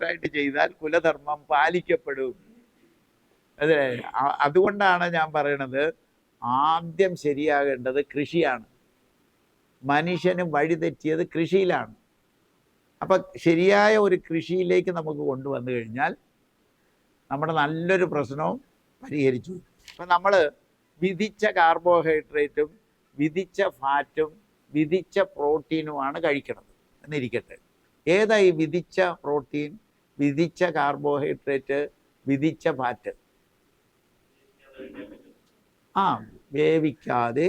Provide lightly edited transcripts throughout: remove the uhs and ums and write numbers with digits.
കറക്റ്റായിട്ട് ചെയ്താൽ കുലധർമ്മം പാലിക്കപ്പെടും. അതെ, അതുകൊണ്ടാണ് ഞാൻ പറയണത് ആദ്യം ശരിയാകേണ്ടത് കൃഷിയാണ്. മനുഷ്യന് വഴിതെറ്റിയത് കൃഷിയിലാണ്. അപ്പൊ ശരിയായ ഒരു കൃഷിയിലേക്ക് നമുക്ക് കൊണ്ടുവന്നു കഴിഞ്ഞാൽ നമ്മുടെ നല്ലൊരു പ്രശ്നവും പരിഹരിച്ചു. അപ്പൊ നമ്മൾ വിധിച്ച കാർബോഹൈഡ്രേറ്റും വിധിച്ച ഫാറ്റും വിധിച്ച പ്രോട്ടീനുമാണ് കഴിക്കുന്നത് എന്നിരിക്കട്ടെ. ഏതാ ഈ വിധിച്ച പ്രോട്ടീൻ, വിധിച്ച കാർബോഹൈഡ്രേറ്റ്, വിധിച്ച ഫാറ്റ്? വേവിക്കാതെ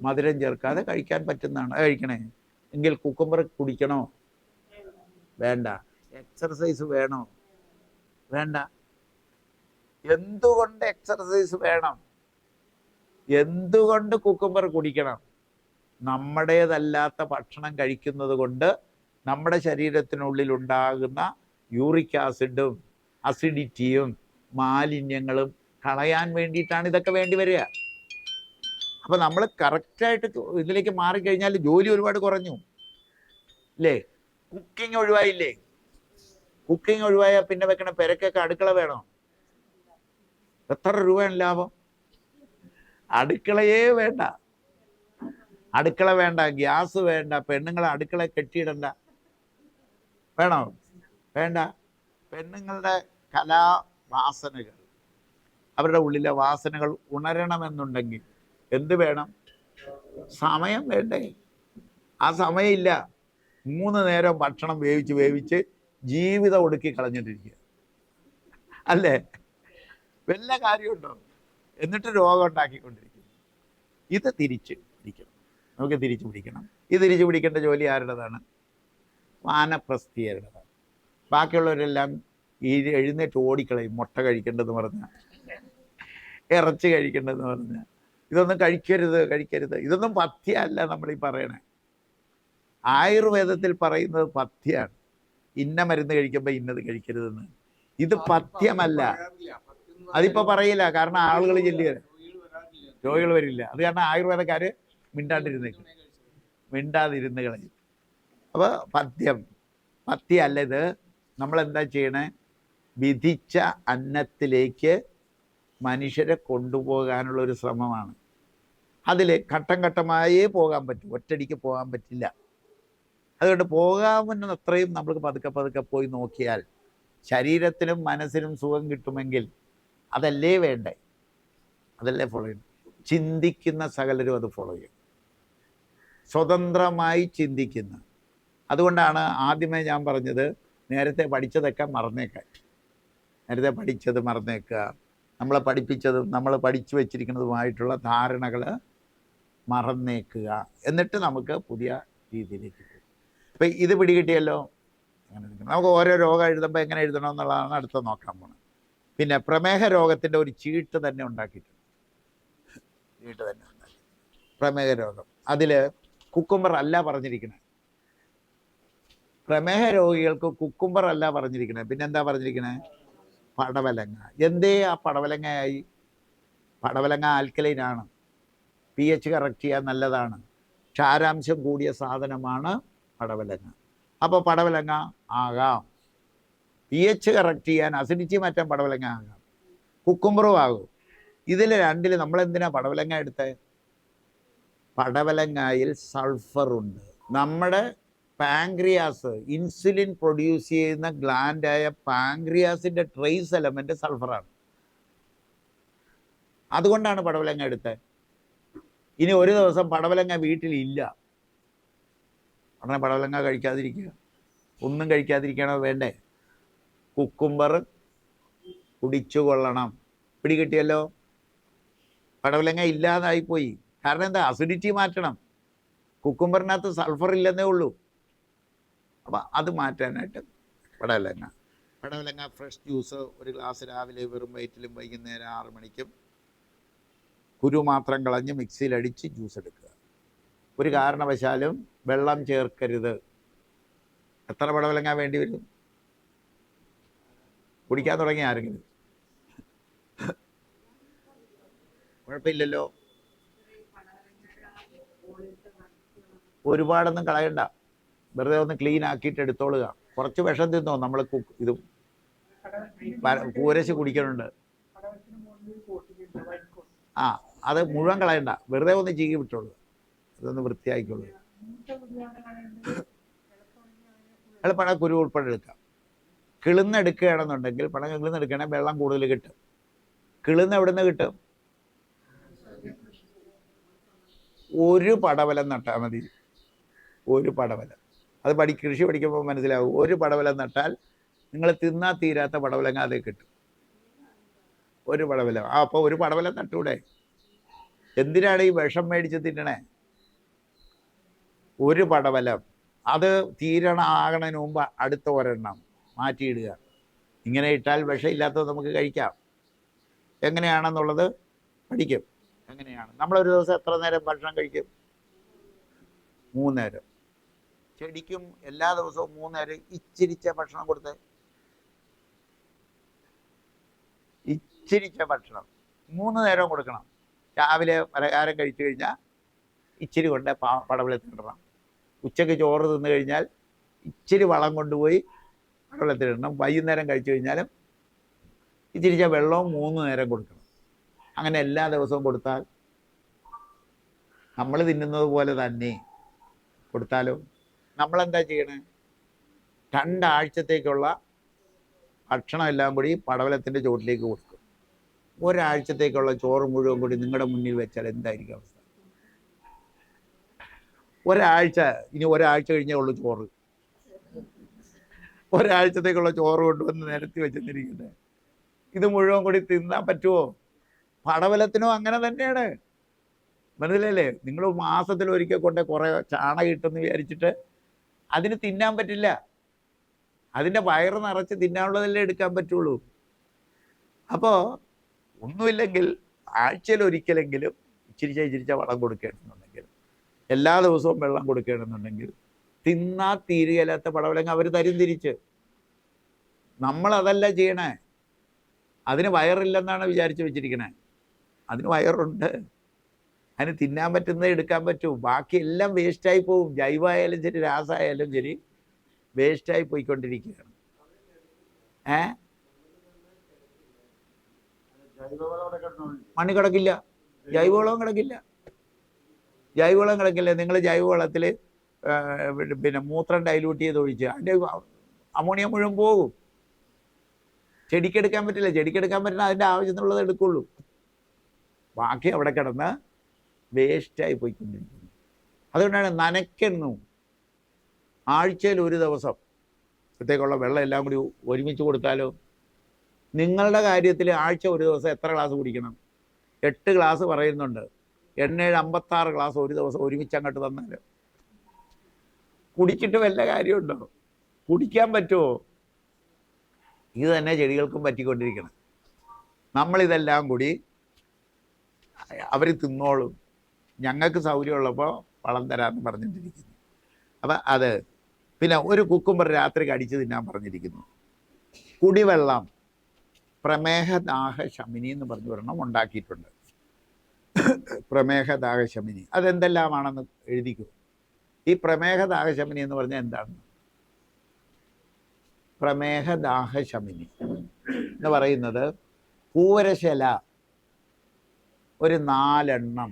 മധുരം ചേർക്കാതെ കഴിക്കാൻ പറ്റുന്നതാണ് കഴിക്കണേ. എങ്കിൽ കുക്കുംബർ കുടിക്കണോ? വേണ്ട. എക്സർസൈസ് വേണോ? വേണ്ട. എന്തുകൊണ്ട് എക്സർസൈസ് വേണം? എന്തുകൊണ്ട് കുക്കുംബർ കുടിക്കണം? നമ്മുടേതല്ലാത്ത ഭക്ഷണം കഴിക്കുന്നത് കൊണ്ട് നമ്മുടെ ശരീരത്തിനുള്ളിൽ ഉണ്ടാകുന്ന യൂറിക് ആസിഡും അസിഡിറ്റിയും മാലിന്യങ്ങളും കളയാൻ വേണ്ടിയിട്ടാണ് ഇതൊക്കെ വേണ്ടി വരിക. അപ്പൊ നമ്മൾ കറക്റ്റായിട്ട് ഇതിലേക്ക് മാറിക്കഴിഞ്ഞാൽ ജോലി ഒരുപാട് കുറഞ്ഞു ഇല്ലേ? കുക്കിംഗ് ഒഴിവായില്ലേ? കുക്കിംഗ് ഒഴിവായാൽ പിന്നെ വെക്കണ പെരക്കൊക്കെ അടുക്കള വേണോ? എത്ര രൂപയാണ് ലാഭം? അടുക്കളയേ വേണ്ട. അടുക്കള വേണ്ട, ഗ്യാസ് വേണ്ട, പെണ്ണുങ്ങളെ അടുക്കള കെട്ടിയിടണ്ട. വേണോ? വേണ്ട. പെണ്ണുങ്ങളുടെ കലാവാസനകൾ, അവരുടെ ഉള്ളിലെ വാസനകൾ ഉണരണമെന്നുണ്ടെങ്കിൽ എന്ത് വേണം? സമയം വേണ്ടേ? ആ സമയമില്ല. 3 നേരം ഭക്ഷണം വേവിച്ച് ജീവിതം ഒടുക്കി കളഞ്ഞിട്ടിരിക്കുക അല്ലേ? വല്ല കാര്യമുണ്ടോ? എന്നിട്ട് രോഗം ഉണ്ടാക്കിക്കൊണ്ടിരിക്കുന്നു. ഇത് തിരിച്ച് പിടിക്കണം. നമുക്ക് തിരിച്ചു പിടിക്കണം. ഇത് തിരിച്ചു പിടിക്കേണ്ട ജോലി ആരുടേതാണ്? വാനപ്രസ്ഥിയരുടേതാണ്. ബാക്കിയുള്ളവരെല്ലാം ഈ എഴുന്നേറ്റ് ഓടിക്കളയും. മുട്ട കഴിക്കേണ്ടതെന്ന് പറഞ്ഞാൽ, ഇറച്ചി കഴിക്കേണ്ടതെന്ന് പറഞ്ഞാൽ, ഇതൊന്നും കഴിക്കരുത്. ഇതൊന്നും പഥ്യമല്ല നമ്മളീ പറയണേ. ആയുർവേദത്തിൽ പറയുന്നത് പഥ്യമാണ്. ഇന്ന മരുന്ന് കഴിക്കുമ്പോൾ ഇന്നത് കഴിക്കരുതെന്ന്. ഇത് പഥ്യമല്ല. അതിപ്പോൾ പറയില്ല, കാരണം ആളുകൾ ചെല്ലുക, രോഗികൾ വരില്ല. അത് കാരണം ആയുർവേദക്കാര് മിണ്ടാതിരുന്ന് കളയും. അപ്പോൾ പഥ്യമല്ല ഇത്. നമ്മളെന്താ ചെയ്യണേ? വിധിച്ച അന്നത്തിലേക്ക് മനുഷ്യരെ കൊണ്ടുപോകാനുള്ള ഒരു ശ്രമമാണ്. അതിൽ ഘട്ടം ഘട്ടമായേ പോകാൻ പറ്റും, ഒറ്റടിക്ക് പോകാൻ പറ്റില്ല. അതുകൊണ്ട് പോകാമെന്ന് അത്രയും നമ്മൾക്ക് പതുക്കെ പോയി നോക്കിയാൽ ശരീരത്തിനും മനസ്സിനും സുഖം കിട്ടുമെങ്കിൽ അതല്ലേ വേണ്ടേ? അതല്ലേ ഫോളോ ചെയ്യണം. ചിന്തിക്കുന്ന സകലരും അത് ഫോളോ ചെയ്യും. സ്വതന്ത്രമായി ചിന്തിക്കുന്ന. അതുകൊണ്ടാണ് ആദ്യമേ ഞാൻ പറഞ്ഞത്, നേരത്തെ പഠിച്ചതൊക്കെ മറന്നേക്കാൻ. നേരത്തെ പഠിച്ചത് മറന്നേക്കുക. നമ്മളെ പഠിപ്പിച്ചതും നമ്മൾ പഠിച്ചു വെച്ചിരിക്കുന്നതുമായിട്ടുള്ള ധാരണകൾ മറന്നേക്കുക. എന്നിട്ട് നമുക്ക് പുതിയ രീതിയിലേക്ക് പോകും. ഇപ്പം ഇത് പിടികിട്ടിയല്ലോ. അങ്ങനെ നമുക്ക് ഓരോ രോഗം എഴുതുമ്പോൾ എങ്ങനെ എഴുതണം എന്നുള്ളതാണ് അടുത്ത നോക്കാൻ പോകുന്നത്. പിന്നെ പ്രമേഹ രോഗത്തിൻ്റെ ഒരു ചീട്ട് തന്നെ ഉണ്ടാക്കിയിട്ടുണ്ട്. പ്രമേഹ രോഗം അതിൽ കുക്കുംബർ അല്ല പറഞ്ഞിരിക്കണേ. പ്രമേഹ രോഗികൾക്ക് കുക്കുംബർ അല്ല പറഞ്ഞിരിക്കണേ. പിന്നെന്താ പറഞ്ഞിരിക്കണേ? പടവലങ്ങ. എന്തേ ആ പടവലങ്ങയായി? പടവലങ്ങ ആൽക്കലൈനാണ്. pH കറക്റ്റ് ചെയ്യാൻ നല്ലതാണ്. ക്ഷാരാംശം കൂടിയ സാധനമാണ് പടവലങ്ങ. അപ്പോൾ പടവലങ്ങ ആകാം. pH കറക്റ്റ് ചെയ്യാൻ, അസിഡിറ്റി മാറ്റാൻ പടവലങ്ങ ആകാം. കുക്കുംബറും ആകും. ഇതിൽ രണ്ടിൽ നമ്മളെന്തിനാ പടവലങ്ങ എടുത്തത്? പടവലങ്ങയിൽ സൾഫറുണ്ട്. നമ്മുടെ പാങ്ക്രിയാസ്, ഇൻസുലിൻ പ്രൊഡ്യൂസ് ചെയ്യുന്ന ഗ്ലാൻഡായ പാങ്ക്രിയാസിൻ്റെ ട്രേസ് എലമെന്റ് സൾഫറാണ്. അതുകൊണ്ടാണ് പടവലങ്ങ എടുത്തത്. ഇനി ഒരു ദിവസം പടവലങ്ങ വീട്ടിലില്ല, ഉടനെ പടവലങ്ങ കഴിക്കാതിരിക്കുക. ഒന്നും കഴിക്കാതിരിക്കണോ? വേണ്ടേ? കുക്കുംബർ കുടിച്ചു കൊള്ളണം. പിടികിട്ടിയല്ലോ. പടവലങ്ങ ഇല്ലാതായിപ്പോയി. കാരണം എന്താ? അസിഡിറ്റി മാറ്റണം. കുക്കുംബറിനകത്ത് സൾഫർ ഇല്ലെന്നേ ഉള്ളൂ. അപ്പം അത് മാറ്റാനായിട്ട് പടവലങ്ങ ഫ്രഷ് ജ്യൂസ് ഒരു ഗ്ലാസ് രാവിലെ വെറും വയറ്റിലും വൈകുന്നേരം 6 മണിക്കും കുരു മാത്രം കളഞ്ഞ് മിക്സിയിലടിച്ച് ജ്യൂസ് എടുക്കുക. ഒരു കാരണവശാലും വെള്ളം ചേർക്കരുത്. എത്ര പടവലങ്ങ വേണ്ടി വരും? കുടിക്കാൻ തുടങ്ങി ആരെങ്കിലും? കുഴപ്പമില്ലല്ലോ. ഒരുപാടൊന്നും കളയണ്ട. വെറുതെ ഒന്ന് ക്ലീൻ ആക്കിയിട്ട് എടുത്തോളുക. കുറച്ച് വിഷം തിന്നോ. നമ്മൾ ഇത് കൂരശ് കുടിക്കുന്നുണ്ട്. ആ, അത് മുഴുവൻ കളയണ്ട, വെറുതെ ഒന്ന് ചീകി വിട്ടോളൂ, അതൊന്ന് വൃത്തിയായിക്കോളൂ. പഴ കുരു ഉൾപ്പെടെ എടുക്കാം. കിളുന്നെടുക്കുകയാണെന്നുണ്ടെങ്കിൽ, പഴം കിളുന്നെടുക്കുകയാണെങ്കിൽ വെള്ളം കൂടുതൽ കിട്ടും. കിളുന്ന് എവിടെ നിന്ന് കിട്ടും? ഒരു പടവലം നട്ടാൽ മതി. ഒരു പടവലം. അത് കൃഷി പഠിക്കുമ്പോൾ മനസ്സിലാവും. ഒരു പടവലം നട്ടാൽ നിങ്ങൾ തിന്നാൻ തീരാത്ത പടവലങ്ങ അതേ കിട്ടും. ഒരു പടവലം. അപ്പോൾ ഒരു പടവലം നട്ടൂടെ? എന്തിനാണ് ഈ വിഷം മേടിച്ച് തിന്നണേ? ഒരു പടവലം. അത് ആകണതിന് മുമ്പ് അടുത്ത ഒരെണ്ണം മാറ്റിയിടുക. ഇങ്ങനെ ഇട്ടാൽ വിഷമില്ലാത്തത് നമുക്ക് കഴിക്കാം. എങ്ങനെയാണെന്നുള്ളത് പഠിക്കും. എങ്ങനെയാണ് നമ്മളൊരു ദിവസം എത്ര നേരം ഭക്ഷണം കഴിക്കും? 3 നേരം. ചെടിക്കും എല്ലാ ദിവസവും 3 നേരം ഇച്ചിരിച്ച ഭക്ഷണം കൊടുത്ത്, ഇച്ചിരിച്ച ഭക്ഷണം 3 നേരം കൊടുക്കണം. രാവിലെ പലഹാരം കഴിച്ചു കഴിഞ്ഞാൽ ഇച്ചിരി കൊണ്ട് പടവലത്തിലിടണം. ഉച്ചയ്ക്ക് ചോറ് തിന്നു കഴിഞ്ഞാൽ ഇച്ചിരി വളം കൊണ്ടുപോയി പടവലത്തിലിടണം. വൈകുന്നേരം കഴിച്ചു കഴിഞ്ഞാലും ഇച്ചിരിച്ച വെള്ളവും 3 നേരം കൊടുക്കണം. അങ്ങനെ എല്ലാ ദിവസവും കൊടുത്താൽ നമ്മൾ തിന്നുന്നത് പോലെ തന്നെ കൊടുത്താലോ? നമ്മളെന്താ ചെയ്യണേ? 2 ആഴ്ചത്തേക്കുള്ള ഭക്ഷണം എല്ലാം കൂടി പടവലത്തിൻ്റെ ചുവട്ടിലേക്ക് കൊടുക്കും. ഒരാഴ്ചത്തേക്കുള്ള ചോറ് മുഴുവൻ കൂടി നിങ്ങളുടെ മുന്നിൽ വെച്ചാൽ എന്തായിരിക്കും അവസ്ഥ? ഇനി ഒരാഴ്ച കഴിഞ്ഞേ ഉള്ളൂ ചോറ്. ഒരാഴ്ചത്തേക്കുള്ള ചോറ് കൊണ്ടുവന്ന് നിരത്തി വെച്ചെന്നിരിക്കുന്നത്. ഇത് മുഴുവൻ കൂടി തിന്നാൻ പറ്റുമോ? പടവലത്തിനും അങ്ങനെ തന്നെയാണ്. മനസ്സിലല്ലേ? നിങ്ങൾ മാസത്തിൽ ഒരിക്കൽ കൊണ്ട് കുറേ ചാണകം കിട്ടുമെന്ന് വിചാരിച്ചിട്ട് അതിന് തിന്നാൻ പറ്റില്ല. അതിൻ്റെ വയറ് നിറച്ച് തിന്നാനുള്ളതല്ലേ എടുക്കാൻ പറ്റുള്ളൂ. അപ്പോൾ ഒന്നുമില്ലെങ്കിൽ ആഴ്ചയിൽ ഒരിക്കലെങ്കിലും ഇച്ചിരിച്ച വളം കൊടുക്കുകയാണെന്നുണ്ടെങ്കിൽ, എല്ലാ ദിവസവും വെള്ളം കൊടുക്കുകയാണെന്നുണ്ടെങ്കിൽ തിന്നാ തീരുകയില്ലാത്ത പടവലങ്ങ അവർ തരും തിരിച്ച്. നമ്മളതല്ല ചെയ്യണേ. അതിന് വയറില്ലെന്നാണ് വിചാരിച്ച് വെച്ചിരിക്കണേ. അതിന് വയറുണ്ട്. അതിന് തിന്നാൻ പറ്റുന്നത് എടുക്കാൻ പറ്റും. ബാക്കി എല്ലാം വേസ്റ്റായി പോവും. ജൈവമായാലും ശരി, രാസമായാലും ശരി, വേസ്റ്റായി പോയിക്കൊണ്ടിരിക്കുകയാണ്. മണ്ണ് കിടക്കില്ല, ജൈവവളം കിടക്കില്ല. ജൈവവളം കിടക്കില്ല. നിങ്ങൾ ജൈവവളത്തിൽ പിന്നെ മൂത്രം ഡൈലൂട്ട് ചെയ്ത് ഒഴിച്ച് അതിൻ്റെ അമോണിയ മുഴുവൻ പോകും. ചെടിക്കെടുക്കാൻ പറ്റില്ല. ചെടിക്കെടുക്കാൻ പറ്റുന്ന അതിൻ്റെ ആവശ്യത്തിനുള്ളത് എടുക്കുള്ളൂ. ബാക്കി അവിടെ കിടന്ന് വേസ്റ്റായി പോയിക്കൊണ്ടിരിക്കുന്നു. അതുകൊണ്ടാണ് നനയ്ക്കുന്നു. ആഴ്ചയിൽ ഒരു ദിവസം ത്തേക്കുള്ള വെള്ളം എല്ലാം കൂടി ഒരുമിച്ച് കൊടുത്താലോ? നിങ്ങളുടെ കാര്യത്തിൽ ആഴ്ച ഒരു ദിവസം എത്ര ഗ്ലാസ് കുടിക്കണം? 8 ഗ്ലാസ് പറയുന്നുണ്ട്. 8 56 ഗ്ലാസ് ഒരു ദിവസം ഒരുമിച്ച് അങ്ങോട്ട് തന്നാൽ കുടിച്ചിട്ട് വല്ല കാര്യമുണ്ടോ? കുടിക്കാൻ പറ്റുമോ? ഇത് തന്നെ ചെടികൾക്കും പറ്റിക്കൊണ്ടിരിക്കണം. നമ്മളിതെല്ലാം കൂടി അവർ തിന്നോളും, ഞങ്ങൾക്ക് സൗകര്യമുള്ളപ്പോൾ വളം തരാമെന്ന് പറഞ്ഞിട്ടിരിക്കുന്നു. അപ്പം അത് പിന്നെ ഒരു കുക്കുംബർ രാത്രി കടിച്ച് തിന്നാൻ പറഞ്ഞിരിക്കുന്നു. കുടിവെള്ളം പ്രമേഹദാഹശമിനി എന്ന് പറഞ്ഞു ഒരെണ്ണം ഉണ്ടാക്കിയിട്ടുണ്ട്. പ്രമേഹദാഹശമിനി അതെന്തെല്ലാമാണെന്ന് എഴുതിക്കൂ. ഈ പ്രമേഹദാഹശമിനി എന്ന് പറഞ്ഞാൽ എന്താണ്? പ്രമേഹദാഹശമിനി എന്ന് പറയുന്നത് കൂവരശല ഒരു 4 എണ്ണം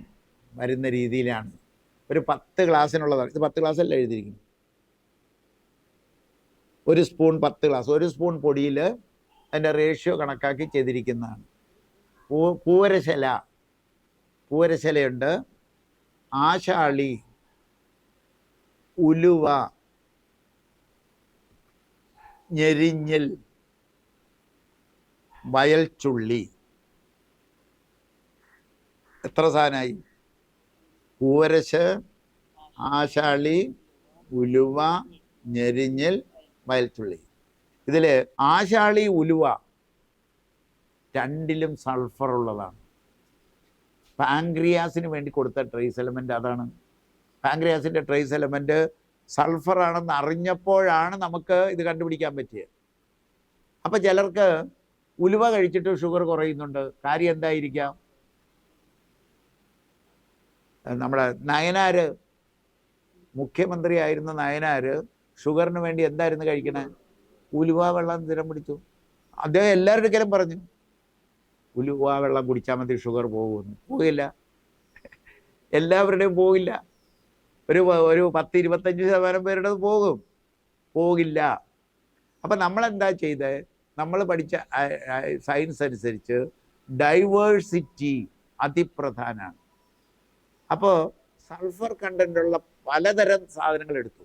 വരുന്ന രീതിയിലാണ്. ഒരു 10 ഗ്ലാസ്സിനുള്ളതാണ്. ഇത് 10 ഗ്ലാസ് അല്ല എഴുതിയിരിക്കുന്നു. 1 സ്പൂൺ 10 ഗ്ലാസ്. 1 സ്പൂൺ പൊടിയിൽ അതിൻ്റെ റേഷ്യോ കണക്കാക്കി ചെയ്തിരിക്കുന്നതാണ്. പൂവരശലയുണ്ട്, ആശാളി, ഉലുവ, ഞെരിഞ്ഞിൽ, വയൽച്ചുള്ളി. എത്ര സാധനമായി? പൂവരശ്, ആശാളി, ഉലുവ, ഞെരിഞ്ഞിൽ, വയൽച്ചുള്ളി. ഇതിൽ ആശാളി, ഉലുവ രണ്ടിലും സൾഫർ ഉള്ളതാണ്. പാൻക്രിയാസിന് വേണ്ടി കൊടുത്ത ട്രേസ് എലമെൻ്റ് അതാണ്. പാൻക്രിയാസിൻ്റെ ട്രേസ് എലമെൻ്റ് സൾഫർ ആണെന്ന് അറിഞ്ഞപ്പോഴാണ് നമുക്ക് ഇത് കണ്ടുപിടിക്കാൻ പറ്റിയത്. അപ്പം ചിലർക്ക് ഉലുവ കഴിച്ചിട്ട് ഷുഗർ കുറയുന്നുണ്ട്. കാര്യം എന്തായിരിക്കാം? നമ്മുടെ നയനാർ, മുഖ്യമന്ത്രിയായിരുന്ന നയനാർ ഷുഗറിന് വേണ്ടി എന്തായിരുന്നു കഴിക്കണേ? ഉലുവ വെള്ളം സ്ഥിരം പിടിച്ചു. അദ്ദേഹം എല്ലാവരുടെ അടുക്കലും പറഞ്ഞു ഉലുവ വെള്ളം കുടിച്ചാൽ മതി ഷുഗർ പോകുമെന്ന്. പോകില്ല, എല്ലാവരുടെയും പോകില്ല. ഒരു 10-25% പേരുടെ പോകില്ല. അപ്പം നമ്മളെന്താ ചെയ്തത്? നമ്മൾ പഠിച്ച സയൻസ് അനുസരിച്ച് ഡൈവേഴ്സിറ്റി അതിപ്രധാനമാണ്. അപ്പോൾ സൾഫർ കണ്ടൻ്റുള്ള പലതരം സാധനങ്ങൾ എടുത്തു.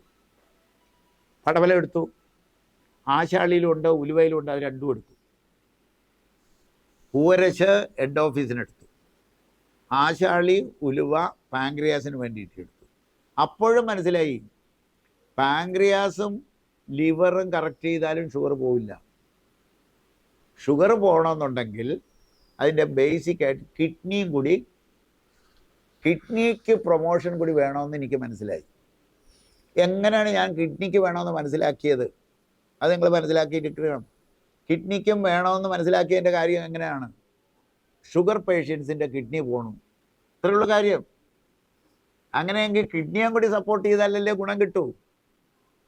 പടവലം എടുത്തു, ആശാളിയിലുണ്ട്, ഉലുവയിലുണ്ട്, അത് രണ്ടും എടുത്തു. പൂവരശ് ഹെഡ് ഓഫീസിനെടുത്തു, ആശാളി ഉലുവ പാങ്ക്രിയാസിന് വേണ്ടിയിട്ട് എടുത്തു. അപ്പോഴും മനസ്സിലായി പാങ്ക്രിയാസും ലിവറും കറക്റ്റ് ചെയ്താലും ഷുഗർ പോവില്ല. ഷുഗർ പോകണമെന്നുണ്ടെങ്കിൽ അതിൻ്റെ ബേസിക്കായിട്ട് കിഡ്നിയും കൂടി, കിഡ്നിക്ക് പ്രൊമോഷൻ കൂടി വേണമെന്ന് എനിക്ക് മനസ്സിലായി. എങ്ങനെയാണ് ഞാൻ കിഡ്നിക്ക് വേണമെന്ന് മനസ്സിലാക്കിയത്? അത് നിങ്ങൾ മനസ്സിലാക്കിയിരിക്കണം. കിഡ്നിക്കും വേണമെന്ന് മനസ്സിലാക്കിയതിൻ്റെ കാര്യം എങ്ങനെയാണ്? ഷുഗർ പേഷ്യൻസിൻ്റെ കിഡ്നി പോകണം, ഇത്രയുള്ള കാര്യം. അങ്ങനെയെങ്കിൽ കിഡ്നിയും കൂടി സപ്പോർട്ട് ചെയ്താലല്ലേ ഗുണം കിട്ടൂ.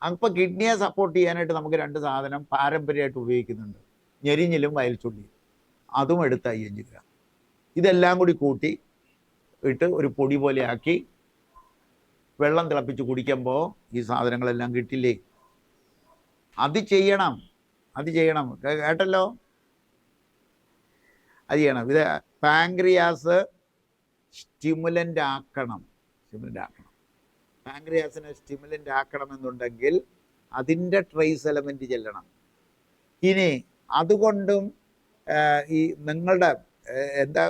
അപ്പോൾ കിഡ്നിയെ സപ്പോർട്ട് ചെയ്യാനായിട്ട് നമുക്ക് 2 സാധനം പാരമ്പര്യമായിട്ട് ഉപയോഗിക്കുന്നുണ്ട്, ഞെരിഞ്ഞിലും വയൽച്ചുള്ളിയും. അതും എടുത്ത് 5 ഗ്രാം ഇതെല്ലാം കൂടി കൂട്ടി ഇട്ട് ഒരു പൊടി പോലെ ആക്കി വെള്ളം തിളപ്പിച്ച് കുടിക്കുമ്പോൾ ഈ സാധനങ്ങളെല്ലാം കിട്ടില്ലേ? അത് ചെയ്യണം, അത് ചെയ്യണം. കേട്ടല്ലോ? അത് ചെയ്യണം. ഇത് പാങ്ക്രിയാസ് സ്റ്റിമുലൻ്റ് ആക്കണം. പാങ്ക്രിയാസിനെ സ്റ്റിമുലൻ്റ് ആക്കണമെന്നുണ്ടെങ്കിൽ അതിൻ്റെ ട്രേസ് എലമെൻറ്റ് ചെല്ലണം. ഇനി അതുകൊണ്ടും ഈ നിങ്ങളുടെ എന്താ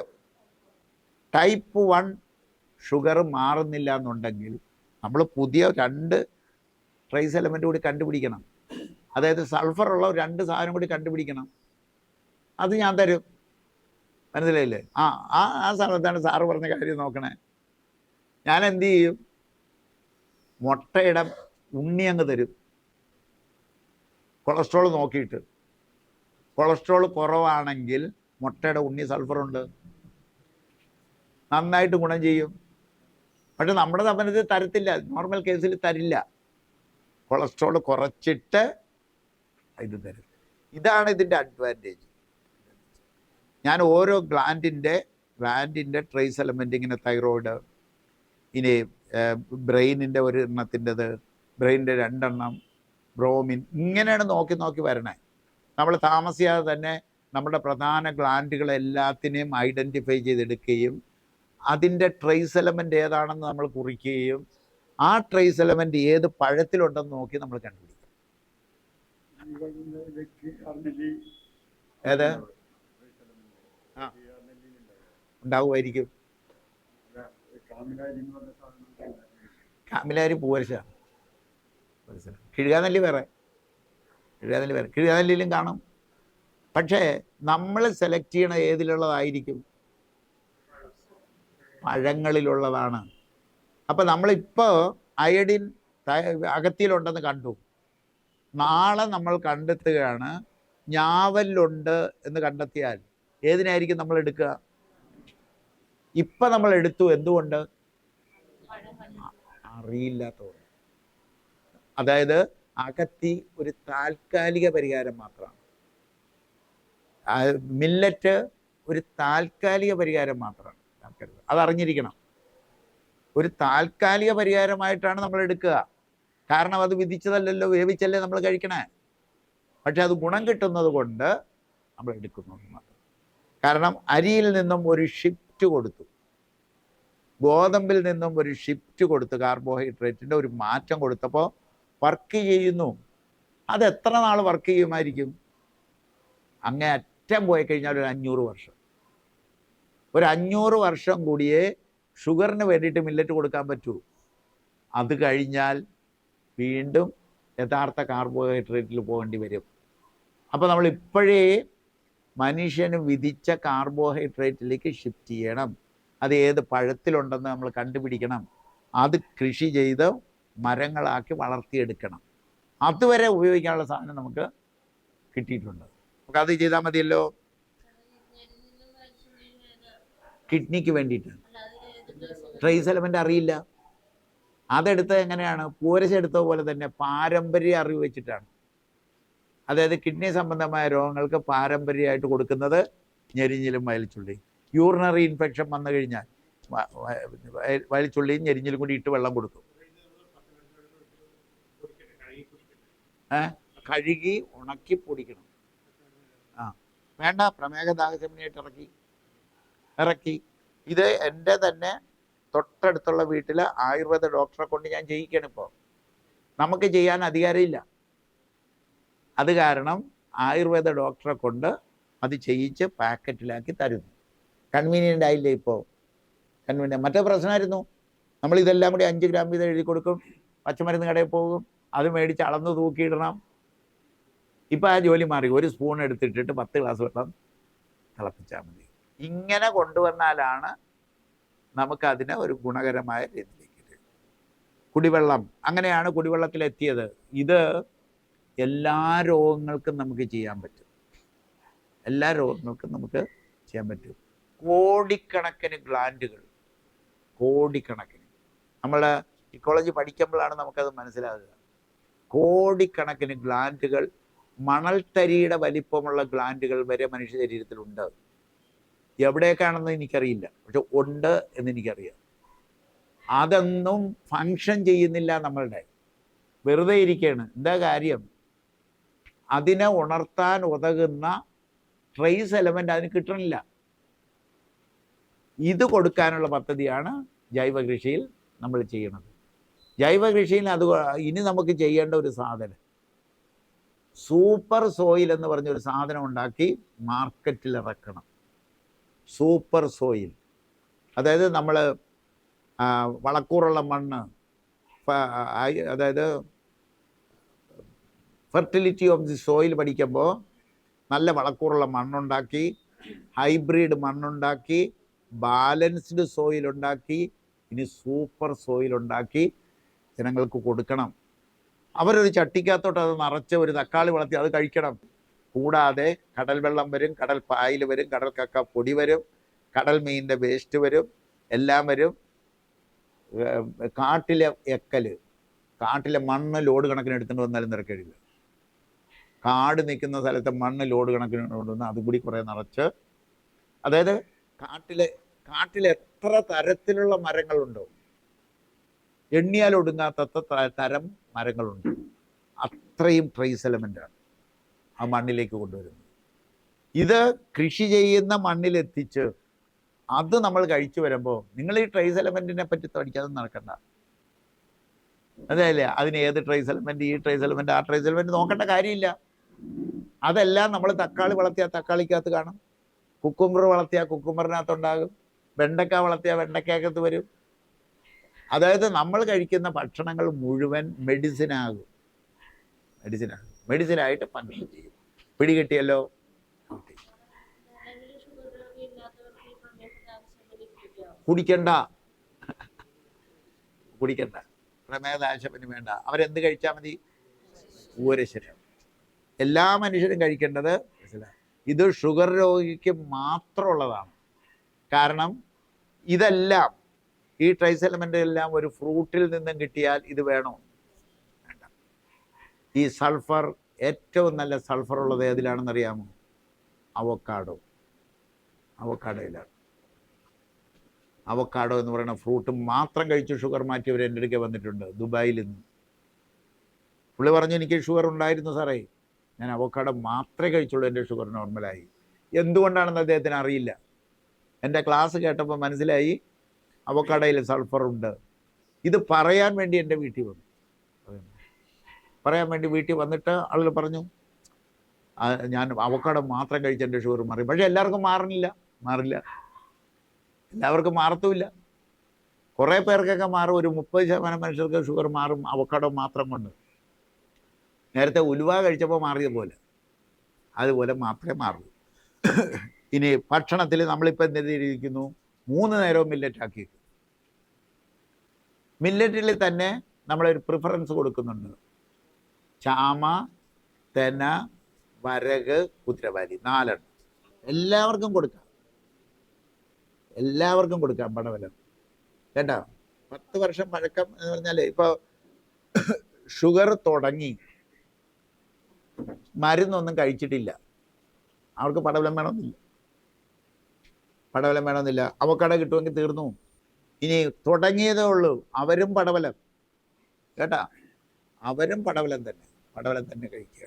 ടൈപ്പ് 1 ഷുഗർ മാറുന്നില്ല എന്നുണ്ടെങ്കിൽ നമ്മൾ പുതിയ 2 ട്രേസ് എലമെൻറ്റ് കൂടി കണ്ടുപിടിക്കണം. അതായത് സൾഫറുള്ള 2 സാധനം കൂടി കണ്ടുപിടിക്കണം. അത് ഞാൻ തരും, മനസ്സിലായില്ലേ? ആ സമയത്താണ് സാറ് പറഞ്ഞ കാര്യം നോക്കണേ. ഞാൻ എന്ത് ചെയ്യും? മുട്ടയുടെ ഉണ്ണി അങ്ങ് തരും, കൊളസ്ട്രോൾ നോക്കിയിട്ട്. കൊളസ്ട്രോൾ കുറവാണെങ്കിൽ മുട്ടയുടെ ഉണ്ണി സൾഫറുണ്ട്, നന്നായിട്ട് ഗുണം ചെയ്യും. പക്ഷെ നമ്മുടെ സമയത്ത് തരത്തില്ല, നോർമൽ കേസിൽ തരില്ല. കൊളസ്ട്രോൾ കുറച്ചിട്ട് ഇത് തരും. ഇതാണ് ഇതിൻ്റെ അഡ്വാൻറ്റേജ്. ഞാൻ ഓരോ ഗ്ലാൻഡിൻ്റെ ട്രേസ് എലമെൻറ്റ്, ഇങ്ങനെ തൈറോയിഡ്, ഇനി ബ്രെയിനിൻ്റെ ഒരു എണ്ണത്തിൻ്റെത്, ബ്രെയിനിൻ്റെ 2 എണ്ണം, ബ്രോമിൻ, ഇങ്ങനെയാണ് നോക്കി നോക്കി വരണേ. നമ്മൾ താമസിയാതെ തന്നെ നമ്മുടെ പ്രധാന ഗ്ലാൻഡുകളെല്ലാത്തിനെയും ഐഡൻറ്റിഫൈ ചെയ്തെടുക്കുകയും അതിൻ്റെ ട്രേസ് എലമെൻറ്റ് ഏതാണെന്ന് നമ്മൾ കുറിക്കുകയും ആ ട്രേസ് എലമെൻറ്റ് ഏത് പഴത്തിലുണ്ടെന്ന് നോക്കി നമ്മൾ കണ്ടുപിടിക്കും. ഏത് ഉണ്ടാവുമായിരിക്കും. കാമിലാരി പൂവരശാണ്. കിഴുകാനെല്ലി വേറെ, കിഴുകാനെല്ലിയിലും കാണും. പക്ഷേ നമ്മൾ സെലക്ട് ചെയ്യണ ഏതിലുള്ളതായിരിക്കും? പഴങ്ങളിലുള്ളതാണ്. അപ്പം നമ്മളിപ്പോൾ അയഡിൻ അകത്തിയിലുണ്ടെന്ന് കണ്ടു. നാളെ നമ്മൾ കണ്ടെത്തുകയാണ് ഞാവലിലുണ്ട് എന്ന് കണ്ടെത്തിയാൽ ഏതിനായിരിക്കും നമ്മൾ എടുക്കുക? ഇപ്പം നമ്മൾ എടുത്തു, എന്തുകൊണ്ട്? അറിയില്ലാത്തതുകൊണ്ട്. അതായത് അകത്തി ഒരു താൽക്കാലിക പരിഹാരം മാത്രമാണ്, മില്ലറ്റ് ഒരു താൽക്കാലിക പരിഹാരം മാത്രമാണ്. അതറിഞ്ഞിരിക്കണം. ഒരു താൽക്കാലിക പരിഹാരമായിട്ടാണ് നമ്മൾ എടുക്കുക. കാരണം അത് വിധിച്ചതല്ലല്ലോ, വേവിച്ചല്ലേ നമ്മൾ കഴിക്കണേ. പക്ഷെ അത് ഗുണം കിട്ടുന്നത് കൊണ്ട് നമ്മൾ എടുക്കുന്നു മാത്രം. കാരണം അരിയിൽ നിന്നും ഒരു ഷിഫ്റ്റ് കൊടുത്തു, ഗോതമ്പിൽ നിന്നും ഒരു ഷിഫ്റ്റ് കൊടുത്ത്, കാർബോഹൈഡ്രേറ്റിൻ്റെ ഒരു മാറ്റം കൊടുത്തപ്പോൾ വർക്ക് ചെയ്യുന്നു. അത് എത്ര നാൾ വർക്ക് ചെയ്യുമായിരിക്കും? അങ്ങേ അറ്റം പോയി കഴിഞ്ഞാൽ ഒരു 500 വർഷം. ഒരു 500 വർഷം കൂടിയേ ഷുഗറിന് വേണ്ടിയിട്ട് മില്ലറ്റ് കൊടുക്കാൻ പറ്റൂ. അത് കഴിഞ്ഞാൽ വീണ്ടും യഥാർത്ഥ കാർബോഹൈഡ്രേറ്റിൽ പോകേണ്ടി വരും. അപ്പോൾ നമ്മൾ ഇപ്പോഴേ മനുഷ്യന് വിധിച്ച കാർബോഹൈഡ്രേറ്റിലേക്ക് ഷിഫ്റ്റ് ചെയ്യണം. അത് ഏത് പഴത്തിലുണ്ടെന്ന് നമ്മൾ കണ്ടുപിടിക്കണം. അത് കൃഷി ചെയ്ത് മരങ്ങളാക്കി വളർത്തിയെടുക്കണം. അതുവരെ ഉപയോഗിക്കാനുള്ള സാധനം നമുക്ക് കിട്ടിയിട്ടുണ്ട്. നമുക്ക് അത് ചെയ്താൽ മതിയല്ലോ. കിഡ്നിക്ക് വേണ്ടിയിട്ട് ട്രേസ് എലമെൻ്റ് അറിയില്ല. അതെടുത്തത് എങ്ങനെയാണ്? പൂരശ എടുത്ത പോലെ തന്നെ പാരമ്പര്യ അറിവ് വെച്ചിട്ടാണ്. അതായത് കിഡ്നി സംബന്ധമായ രോഗങ്ങൾക്ക് പാരമ്പര്യമായിട്ട് കൊടുക്കുന്നത് ഞെരിഞ്ഞിലും വയൽച്ചുള്ളിയും. യൂറിനറി ഇൻഫെക്ഷൻ വന്നു കഴിഞ്ഞാൽ വയൽച്ചുള്ളിയും ഞെരിഞ്ഞിലും കൂടി ഇട്ട് വെള്ളം കൊടുക്കും. കഴുകി ഉണക്കി പൊടിക്കണം. വേണ്ട, പ്രമേഹ ദാഹശമനിയായിട്ട് ഇറക്കി. ഇത് എൻ്റെ തന്നെ തൊട്ടടുത്തുള്ള വീട്ടിൽ ആയുർവേദ ഡോക്ടറെ കൊണ്ട് ഞാൻ ചെയ്യിക്കണം. ഇപ്പോൾ നമുക്ക് ചെയ്യാൻ അധികാരമില്ല. അത് കാരണം ആയുർവേദ ഡോക്ടറെ കൊണ്ട് അത് ചെയ്യിച്ച് പാക്കറ്റിലാക്കി തരുന്നു. കൺവീനിയൻ്റ് ആയില്ലേ ഇപ്പോൾ? കൺവീനിയൻ്റ്. മറ്റേ പ്രശ്നമായിരുന്നു, നമ്മളിതെല്ലാം കൂടി 5 ഗ്രാം വീതം എഴുതി കൊടുക്കും, പച്ചമരുന്ന് കടയിൽ പോകും, അത് മേടിച്ച് അളന്ന് തൂക്കിയിടണം. ഇപ്പം ആ ജോലി മാറി. 1 സ്പൂൺ എടുത്തിട്ടിട്ട് 10 ഗ്ലാസ് വെള്ളം തിളപ്പിച്ചാൽ മതി. ഇങ്ങനെ കൊണ്ടുവന്നാലാണ് നമുക്കതിനെ ഒരു ഗുണകരമായ രീതിയിലേക്ക്. കുടിവെള്ളം അങ്ങനെയാണ് കുടിവെള്ളത്തിലെത്തിയത്. ഇത് എല്ലാ രോഗങ്ങൾക്കും നമുക്ക് ചെയ്യാൻ പറ്റും. എല്ലാ രോഗങ്ങൾക്കും നമുക്ക് ചെയ്യാൻ പറ്റും. കോടിക്കണക്കിന് ഗ്ലാൻഡുകൾ, കോടിക്കണക്കിന്. നമ്മൾ ഇക്കോളജി പഠിക്കുമ്പോഴാണ് നമുക്കത് മനസ്സിലാകുക. കോടിക്കണക്കിന് ഗ്ലാൻഡുകൾ, മണൽത്തരിയുടെ വലിപ്പമുള്ള ഗ്ലാൻഡുകൾ വരെ മനുഷ്യ ശരീരത്തിലുണ്ട്. എവിടേക്കാണെന്ന് എനിക്കറിയില്ല, പക്ഷെ ഉണ്ട് എന്നെനിക്കറിയാം. അതൊന്നും ഫങ്ഷൻ ചെയ്യുന്നില്ല, നമ്മളുടെ വെറുതെ ഇരിക്കുകയാണ്. എന്താ കാര്യം? അതിനെ ഉണർത്താൻ ഉതകുന്ന ട്രേസ് എലമെൻ്റ് അതിന് കിട്ടണില്ല. ഇത് കൊടുക്കാനുള്ള പദ്ധതിയാണ് ജൈവ കൃഷിയിൽ നമ്മൾ ചെയ്യണത്. ജൈവ കൃഷിയിൽ ഇനി നമുക്ക് ചെയ്യേണ്ട ഒരു സാധനം, സൂപ്പർ സോയിൽ എന്ന് പറഞ്ഞൊരു സാധനം ഉണ്ടാക്കി മാർക്കറ്റിൽ ഇറക്കണം. സൂപ്പർ സോയിൽ, അതായത് നമ്മൾ വളക്കൂറുള്ള മണ്ണ്, അതായത് ഫെർട്ടിലിറ്റി ഓഫ് ദി സോയിൽ പഠിക്കുമ്പോൾ നല്ല വളക്കൂറുള്ള മണ്ണുണ്ടാക്കി, ഹൈബ്രിഡ് മണ്ണുണ്ടാക്കി, ബാലൻസ്ഡ് സോയിൽ ഉണ്ടാക്കി, ഇനി സൂപ്പർ സോയിൽ ഉണ്ടാക്കി ജനങ്ങൾക്ക് കൊടുക്കണം. അവരൊരു ചട്ടിക്കകത്തോട്ട് അത് നിറച്ച് ഒരു തക്കാളി വളർത്തി അത് കഴിക്കണം. കൂടാതെ കടൽ വെള്ളം വരും, കടൽ പായൽ വരും, കടൽ കക്ക പൊടി വരും, കടൽ മീനിൻ്റെ വേസ്റ്റ് വരും, എല്ലാം വരും. കാട്ടിലെ എക്കല്, കാട്ടിലെ മണ്ണ് ലോഡ് കണക്കിന് എടുത്തുകൊണ്ട് വന്നാലും നിരക്കഴില്ല. കാട് നിൽക്കുന്ന സ്ഥലത്തെ മണ്ണ് ലോഡ് കണക്കിന് കൊണ്ടുവന്ന് അതും കൂടി കുറേ നിറച്ച്, അതായത് കാട്ടിൽ എത്ര തരത്തിലുള്ള മരങ്ങളുണ്ടോ, എണ്ണിയാൽ ഒടുങ്ങാത്ത തരം മരങ്ങളുണ്ട്. അത്രയും ട്രേസ് എലമെൻ്റാണ് ആ മണ്ണിലേക്ക് കൊണ്ടുവരുന്നത്. ഇത് കൃഷി ചെയ്യുന്ന മണ്ണിലെത്തിച്ച് അത് നമ്മൾ കഴിച്ചു വരുമ്പോൾ നിങ്ങൾ ഈ ട്രേസ് എലമെൻറ്റിനെ പറ്റി പഠിക്കാതെ നടക്കണ്ട. അതല്ലേ, അതിന് ഏത് ട്രേസ് എലമെൻറ്റ്, ഈ ട്രേസ് എലമെൻറ്റ്, ആ ട്രേസ് എലമെൻറ്റ് നോക്കേണ്ട കാര്യമില്ല. അതെല്ലാം നമ്മൾ തക്കാളി വളർത്തിയാൽ തക്കാളിക്കകത്ത് കാണും, കുക്കുംബർ വളർത്തിയാൽ കുക്കുംബറിനകത്തുണ്ടാകും, വെണ്ടക്ക വളർത്തിയാൽ വെണ്ടയ്ക്കകത്ത് വരും. അതായത് നമ്മൾ കഴിക്കുന്ന ഭക്ഷണങ്ങൾ മുഴുവൻ മെഡിസിനാകും, മെഡിസിനായിട്ട് ഫങ്ഷൻ ചെയ്യും. പിടികിട്ടിയല്ലോ? കുടിക്കണ്ട, പ്രമേഹനാശത്തിന് വേണ്ട. അവരെന്ത് കഴിച്ചാൽ മതി? ഊരശരം. എല്ലാ മനുഷ്യരും കഴിക്കേണ്ടത് ഇത് ഷുഗർ രോഗിക്ക് മാത്രമുള്ളതാണ്. കാരണം ഇതെല്ലാം, ഈ ട്രേസ് എലമെൻ്റ് എല്ലാം ഒരു ഫ്രൂട്ടിൽ നിന്നും കിട്ടിയാൽ ഇത് വേണോ? വേണ്ട. ഈ സൾഫർ, ഏറ്റവും നല്ല സൾഫർ ഉള്ളത് ഏതിലാണെന്നറിയാമോ? അവക്കാഡോയിലാണ്. അവക്കാഡോ എന്ന് പറയുന്ന ഫ്രൂട്ട് മാത്രം കഴിച്ച് ഷുഗർ മാറ്റിയവർ എൻ്റെ അടുക്കെ വന്നിട്ടുണ്ട്, ദുബായിൽ നിന്ന്. പുള്ളി പറഞ്ഞു, എനിക്ക് ഷുഗർ ഉണ്ടായിരുന്നു സാറേ, ഞാൻ അവക്കാഡോ മാത്രമേ കഴിച്ചുള്ളൂ, എൻ്റെ ഷുഗർ നോർമലായി. എന്തുകൊണ്ടാണെന്ന് അദ്ദേഹത്തിന് അറിയില്ല. എൻ്റെ ക്ലാസ് കേട്ടപ്പോൾ മനസ്സിലായി അവക്കാഡോയിൽ സൾഫറുണ്ട്. ഇത് പറയാൻ വേണ്ടി എൻ്റെ വീട്ടിൽ വന്നു. പറയാൻ വേണ്ടി വീട്ടിൽ വന്നിട്ട് ആളുകൾ പറഞ്ഞു, ഞാൻ അവക്കാഡോ മാത്രം കഴിച്ച് എൻ്റെ ഷുഗർ മാറി. പക്ഷേ എല്ലാവർക്കും മാറില്ല, എല്ലാവർക്കും മാറത്തുമില്ല. കുറേ പേർക്കൊക്കെ മാറും. ഒരു 30% മനുഷ്യർക്ക് ഷുഗർ മാറും അവക്കാഡോ മാത്രം കൊണ്ട്. നേരത്തെ ഉലുവ കഴിച്ചപ്പോൾ മാറിയ പോലെ, അതുപോലെ മാത്രമേ മാറൂ. ഇനി ഭക്ഷണത്തിൽ നമ്മളിപ്പോൾ എന്തെന്നിരിക്കുന്നു, 3 നേരവും മില്ലറ്റ് ആക്കിയിരിക്കും. മില്ലറ്റിൽ തന്നെ നമ്മളൊരു പ്രിഫറൻസ് കൊടുക്കുന്നുണ്ട്. ചാമ, തെന, വരക്, കുതിരവാലി, 4 എല്ലാവർക്കും കൊടുക്കാം, പടവലം കേട്ടോ. 10 വർഷം പഴക്കം എന്ന് പറഞ്ഞാൽ ഇപ്പോൾ ഷുഗർ തുടങ്ങി മരുന്നൊന്നും കഴിച്ചിട്ടില്ല, അവർക്ക് പടവലം വേണമെന്നില്ല. പടവലം വേണമെന്നില്ല. അവക്കട കിട്ടുമെങ്കിൽ തീർന്നു. ഇനി തുടങ്ങിയതേ ഉള്ളൂ. അവരും പടവലം, കേട്ടാ, അവരും പടവലം തന്നെ കഴിക്കുക.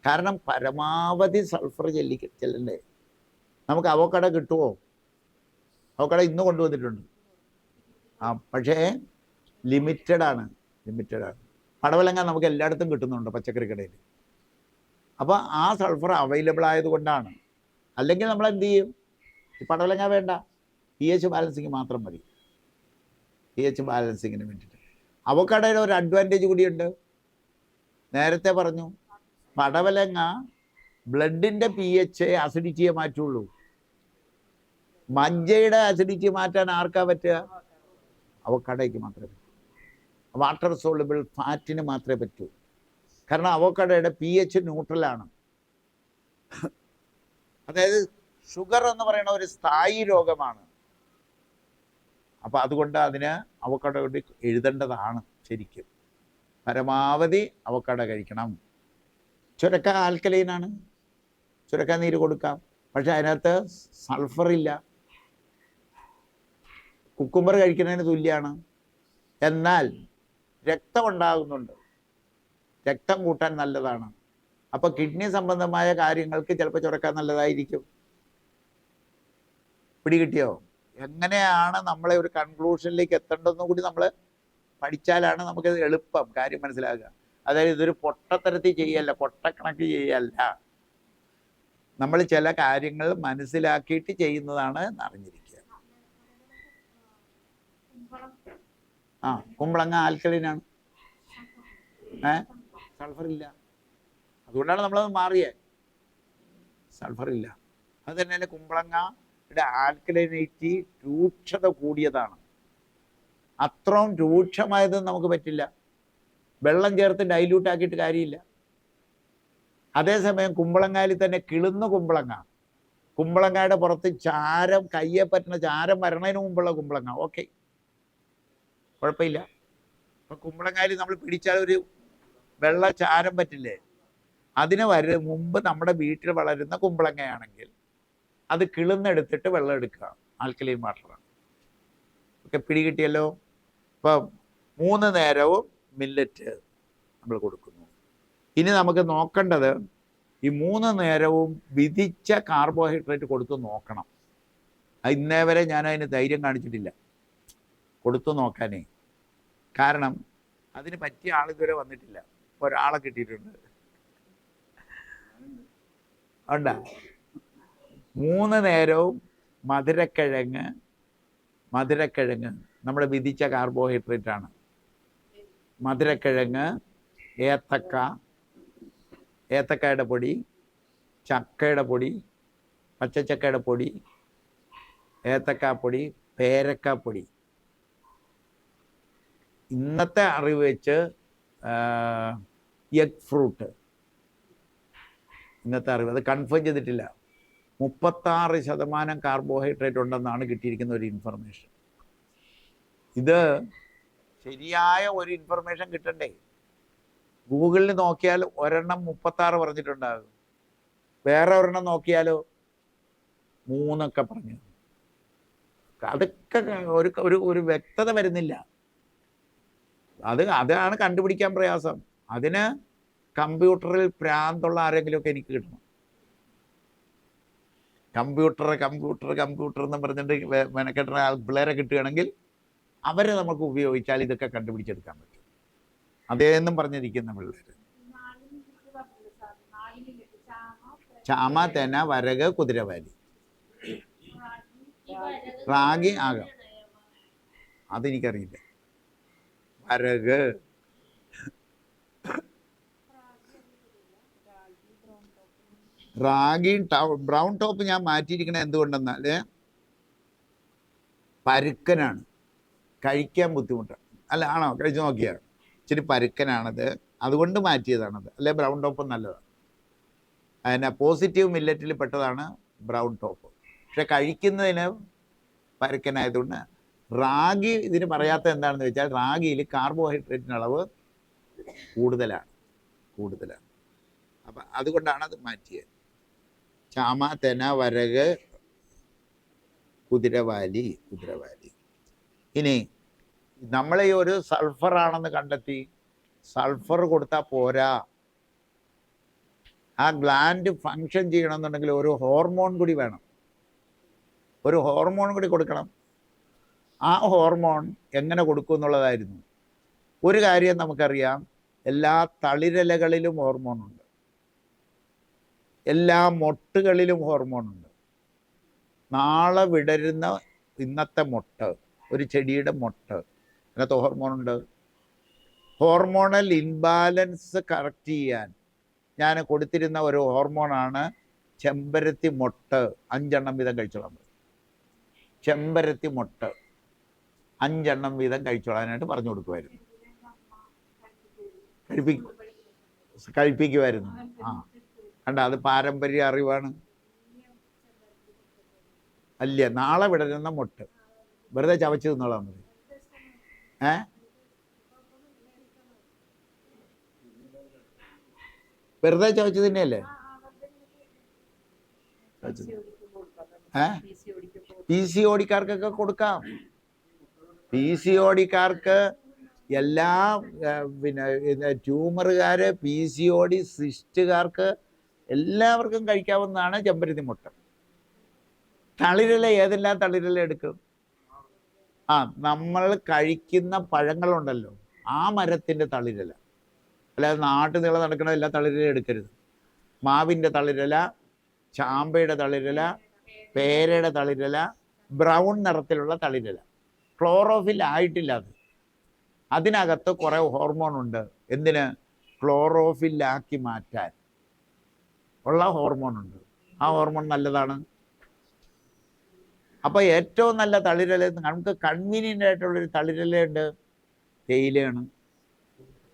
കാരണം പരമാവധി സൾഫർ ചെല്ലണ്ടേ. നമുക്ക് അവക്കട കിട്ടുമോ? അവക്കട ഇന്ന് കൊണ്ടുവന്നിട്ടുണ്ട്. പക്ഷേ ലിമിറ്റഡാണ്. പടവലങ്ങ നമുക്ക് എല്ലായിടത്തും കിട്ടുന്നുണ്ട് പച്ചക്കറി കടയിൽ. അപ്പോൾ ആ സൾഫർ അവൈലബിൾ ആയതുകൊണ്ടാണ്. അല്ലെങ്കിൽ നമ്മൾ എന്ത് ചെയ്യും? പടവലങ്ങ വേണ്ട, pH ബാലൻസിങ് മാത്രം മതി. pH ബാലൻസിങ്ങിന് വേണ്ടിയിട്ട് അവക്കടയുടെ ഒരു അഡ്വാൻറ്റേജ് കൂടിയുണ്ട്. നേരത്തെ പറഞ്ഞു, പടവലങ്ങ ബ്ലഡിൻ്റെ pH അസിഡിറ്റിയെ മാറ്റുള്ളൂ. മജ്ജയുടെ അസിഡിറ്റി മാറ്റാൻ ആർക്കാ പറ്റുക? അവക്കടയ്ക്ക് മാത്രമേ പറ്റൂ. വാട്ടർ സോളുബിൾ ഫാറ്റിന് മാത്രമേ പറ്റൂ. കാരണം അവക്കടയുടെ pH ന്യൂട്രലാണ്. അതായത് ഷുഗർ എന്ന് പറയുന്ന ഒരു സ്ഥായി രോഗമാണ്. അപ്പം അതുകൊണ്ട് അതിന് അവക്കട കൊണ്ട് എഴുതേണ്ടതാണ്. ശരിക്കും പരമാവധി അവക്കട കഴിക്കണം. ചുരക്ക ആൽക്കലൈനാണ്, ചുരക്ക നീര് കൊടുക്കാം, പക്ഷെ അതിനകത്ത് സൾഫർ ഇല്ല. കുക്കുംബർ കഴിക്കുന്നതിന് തുല്യമാണ്. എന്നാൽ രക്തം ഉണ്ടാകുന്നുണ്ട്, രക്തം കൂട്ടാൻ നല്ലതാണ്. അപ്പോൾ കിഡ്നി സംബന്ധമായ കാര്യങ്ങൾക്ക് ചിലപ്പോൾ ചുരക്കാൻ നല്ലതായിരിക്കും. പിടികിട്ടിയോ? എങ്ങനെയാണ് നമ്മളെ ഒരു കൺക്ലൂഷനിലേക്ക് എത്തേണ്ടതെന്നും കൂടി നമ്മൾ പഠിച്ചാലാണ് നമുക്കത് എളുപ്പം കാര്യം മനസ്സിലാക്കുക. അതായത് ഇതൊരു പൊട്ടത്തരത്തിൽ ചെയ്യല്ല, പൊട്ടക്കണക്ക് ചെയ്യല്ല. നമ്മൾ ചില കാര്യങ്ങൾ മനസ്സിലാക്കിയിട്ട് ചെയ്യുന്നതാണ് എന്നറിഞ്ഞിരിക്കുക. കുമ്പളങ്ങ ആൽക്കലൈനാണ്, സൾഫർ ഇല്ല. അതുകൊണ്ടാണ് നമ്മളത് മാറിയേ. സൾഫർ ഇല്ല. അത് തന്നെയല്ലേ കുമ്പളങ്ങയുടെ ആൽക്കലൈനിറ്റി രൂക്ഷത കൂടിയതാണ്. അത്രയും രൂക്ഷമായത് നമുക്ക് പറ്റില്ല. വെള്ളം ചേർത്ത് ഡൈല്യൂട്ട് ആക്കിയിട്ട് കാര്യമില്ല. അതേസമയം കുമ്പളങ്ങയിൽ തന്നെ കിളുന്ന കുമ്പളങ്ങയുടെ പുറത്ത് ചാരം, കയ്യെ പറ്റുന്ന ചാരം വരണതിന് മുമ്പുള്ള കുമ്പളങ്ങ, ഓക്കെ, കുഴപ്പമില്ല. ഇപ്പം കുമ്പളങ്ങയിൽ നമ്മൾ പിടിച്ചാൽ ഒരു വെള്ള ചാരം പറ്റില്ലേ? അതിന് മുമ്പ് നമ്മുടെ വീട്ടിൽ വളരുന്ന കുമ്പളങ്ങയാണെങ്കിൽ അത് കിളുന്നെടുത്തിട്ട് വെള്ളം എടുക്കുക, ആൽക്കലൈൻ വാട്ടറാണ്. ഒക്കെ പിടികിട്ടിയല്ലോ. ഇപ്പം 3 നേരവും മില്ലറ്റ് നമ്മൾ കൊടുക്കുന്നു. ഇനി നമുക്ക് നോക്കേണ്ടത് ഈ 3 നേരവും വിധിച്ച കാർബോഹൈഡ്രേറ്റ് കൊടുത്തു നോക്കണം. ഇന്നേ വരെ ഞാൻ അതിന് ധൈര്യം കാണിച്ചിട്ടില്ല കൊടുത്തു നോക്കാനേ. കാരണം അതിന് പറ്റിയ ആളിതുവരെ വന്നിട്ടില്ല. ഒരാളെ കിട്ടിയിട്ടുണ്ട്. ഉണ്ടാ 3 നേരവും മധുരക്കിഴങ്ങ് നമ്മുടെ വിധിച്ച കാർബോഹൈഡ്രേറ്റ് ആണ്. മധുരക്കിഴങ്ങ്, ഏത്തക്കയുടെ പൊടി, ചക്കയുടെ പൊടി, പച്ചച്ചക്കയുടെ പൊടി, ഏത്തക്കാപ്പൊടി, പേരക്കാപ്പൊടി. ഇന്നത്തെ അറിവ് വെച്ച് എഗ് ഫ്രൂട്ട്, ഇന്നത്തെ അറിവ്, അത് കൺഫേം ചെയ്തിട്ടില്ല, 36% കാർബോഹൈഡ്രേറ്റ് ഉണ്ടെന്നാണ് കിട്ടിയിരിക്കുന്ന ഒരു ഇൻഫർമേഷൻ. ഇത് ശരിയായ ഒരു ഇൻഫർമേഷൻ കിട്ടണ്ടേ? ഗൂഗിളിൽ നോക്കിയാൽ ഒരെണ്ണം 36 പറഞ്ഞിട്ടുണ്ടാകും, വേറെ ഒരെണ്ണം നോക്കിയാലോ 3 പറഞ്ഞു. അതൊക്കെ ഒരു വ്യക്തത വരുന്നില്ല. അതാണ് കണ്ടുപിടിക്കാൻ പ്രയാസം. അതിന് കമ്പ്യൂട്ടറിൽ ഭ്രാന്തുള്ള ആരെങ്കിലുമൊക്കെ എനിക്ക് കിട്ടണം. കമ്പ്യൂട്ടർ എന്ന് പറഞ്ഞിട്ട് മെനക്കെട്ടുന്ന പിള്ളേരെ കിട്ടുകയാണെങ്കിൽ അവരെ നമുക്ക് ഉപയോഗിച്ചാൽ ഇതൊക്കെ കണ്ടുപിടിച്ചെടുക്കാൻ പറ്റും. അതേന്നും പറഞ്ഞിരിക്കുന്ന പിള്ളേർ. ചാമ, തെന, വരക്, കുതിരവാലി, റാഗി ആകാം, അതെനിക്കറിയില്ല. വരക്, റാഗി, ബ്രൗൺ ടോപ്പ് ഞാൻ മാറ്റിയിരിക്കണത് എന്തുകൊണ്ടെന്നാൽ പരുക്കനാണ്, കഴിക്കാൻ ബുദ്ധിമുട്ടാണ്. അല്ല, ആണോ? കഴിച്ചു നോക്കിയാൽ ഇച്ചിരി പരുക്കനാണത്, അതുകൊണ്ട് മാറ്റിയതാണത്. അല്ലെ ബ്രൗൺ ടോപ്പ് നല്ലതാണ്. അതിന് പോസിറ്റീവ് മില്ലറ്റിൽ പെട്ടതാണ് ബ്രൗൺ ടോപ്പ്. പക്ഷെ കഴിക്കുന്നതിന് പരുക്കനായതുകൊണ്ട് റാഗി ഇതിന് പറയാത്ത എന്താണെന്ന് വെച്ചാൽ റാഗിയിൽ കാർബോഹൈഡ്രേറ്റിൻ്റെ അളവ് കൂടുതലാണ്. അപ്പം അതുകൊണ്ടാണ് അത് മാറ്റിയത്. ചാമ, തെന, വരക്, കുതിരവാലി. ഇനി നമ്മൾ ഈ ഒരു സൾഫറാണെന്ന് കണ്ടെത്തി. സൾഫർ കൊടുത്താൽ പോരാ. ആ ഗ്ലാൻഡ് ഫങ്ഷൻ ചെയ്യണമെന്നുണ്ടെങ്കിൽ ഒരു ഹോർമോൺ കൂടി വേണം. ഒരു ഹോർമോൺ കൂടി കൊടുക്കണം. ആ ഹോർമോൺ എങ്ങനെ കൊടുക്കും എന്നുള്ളതായിരുന്നു. ഒരു കാര്യം നമുക്കറിയാം, എല്ലാ തളിരിലകളിലും ഹോർമോണുണ്ട്, എല്ലാ മൊട്ടുകളിലും ഹോർമോണുണ്ട്. നാളെ വിടരുന്ന ഇന്നത്തെ മൊട്ട്, ഒരു ചെടിയുടെ മൊട്ട്, അതിനകത്ത് ഹോർമോണുണ്ട്. ഹോർമോണൽ ഇൻബാലൻസ് കറക്റ്റ് ചെയ്യാൻ ഞാൻ കൊടുത്തിരുന്ന ഒരു ഹോർമോണാണ് ചെമ്പരത്തി മൊട്ട്. 5 എണ്ണം വീതം കഴിച്ചോളാൻ. ചെമ്പരത്തി മൊട്ട് 5 എണ്ണം വീതം കഴിച്ചോളാനായിട്ട് പറഞ്ഞു കൊടുക്കുമായിരുന്നു, കഴിപ്പിക്കുമായിരുന്നു. കണ്ട, അത് പാരമ്പര്യ അറിവാണ്. അല്ല, നാളെ വിടരുന്ന മൊട്ട് വെറുതെ ചവച്ച് തിന്നോളാൻ മതി. വെറുതെ ചവച്ച് തന്നെയല്ലേ? പി സി ഓടിക്കാർക്കൊക്കെ കൊടുക്കാം. പി സി ഓടിക്കാർക്ക് എല്ലാ പിന്നെ ട്യൂമറുകാര്, പി സി ഓടി, സിസ്റ്റുകാർക്ക് എല്ലാവർക്കും കഴിക്കാവുന്നതാണ് ചെമ്പരത്തി മുട്ട. തളിരില ഏതെല്ലാം തളിരില എടുക്കും? നമ്മൾ കഴിക്കുന്ന പഴങ്ങളുണ്ടല്ലോ, ആ മരത്തിൻ്റെ തളിരില. അല്ലാതെ നാട്ടു നീളം നടക്കണ എല്ലാ തളിരില എടുക്കരുത്. മാവിൻ്റെ തളിരില, ചാമ്പയുടെ തളിരില, പേരയുടെ തളിരില, ബ്രൗൺ നിറത്തിലുള്ള തളിരില. ക്ലോറോഫിൽ ആയിട്ടില്ല അത്. അതിനകത്ത് കുറേ ഹോർമോൺ ഉണ്ട്. എന്തിന്? ക്ലോറോഫില്ലാക്കി മാറ്റാൻ ഉള്ള ഹോർമോൺ ഉണ്ട്. ആ ഹോർമോൺ നല്ലതാണ്. അപ്പോൾ ഏറ്റവും നല്ല തളിരില നമുക്ക് കൺവീനിയൻ്റ് ആയിട്ടുള്ളൊരു തളിരിലയുണ്ട്, തേയിലയാണ്.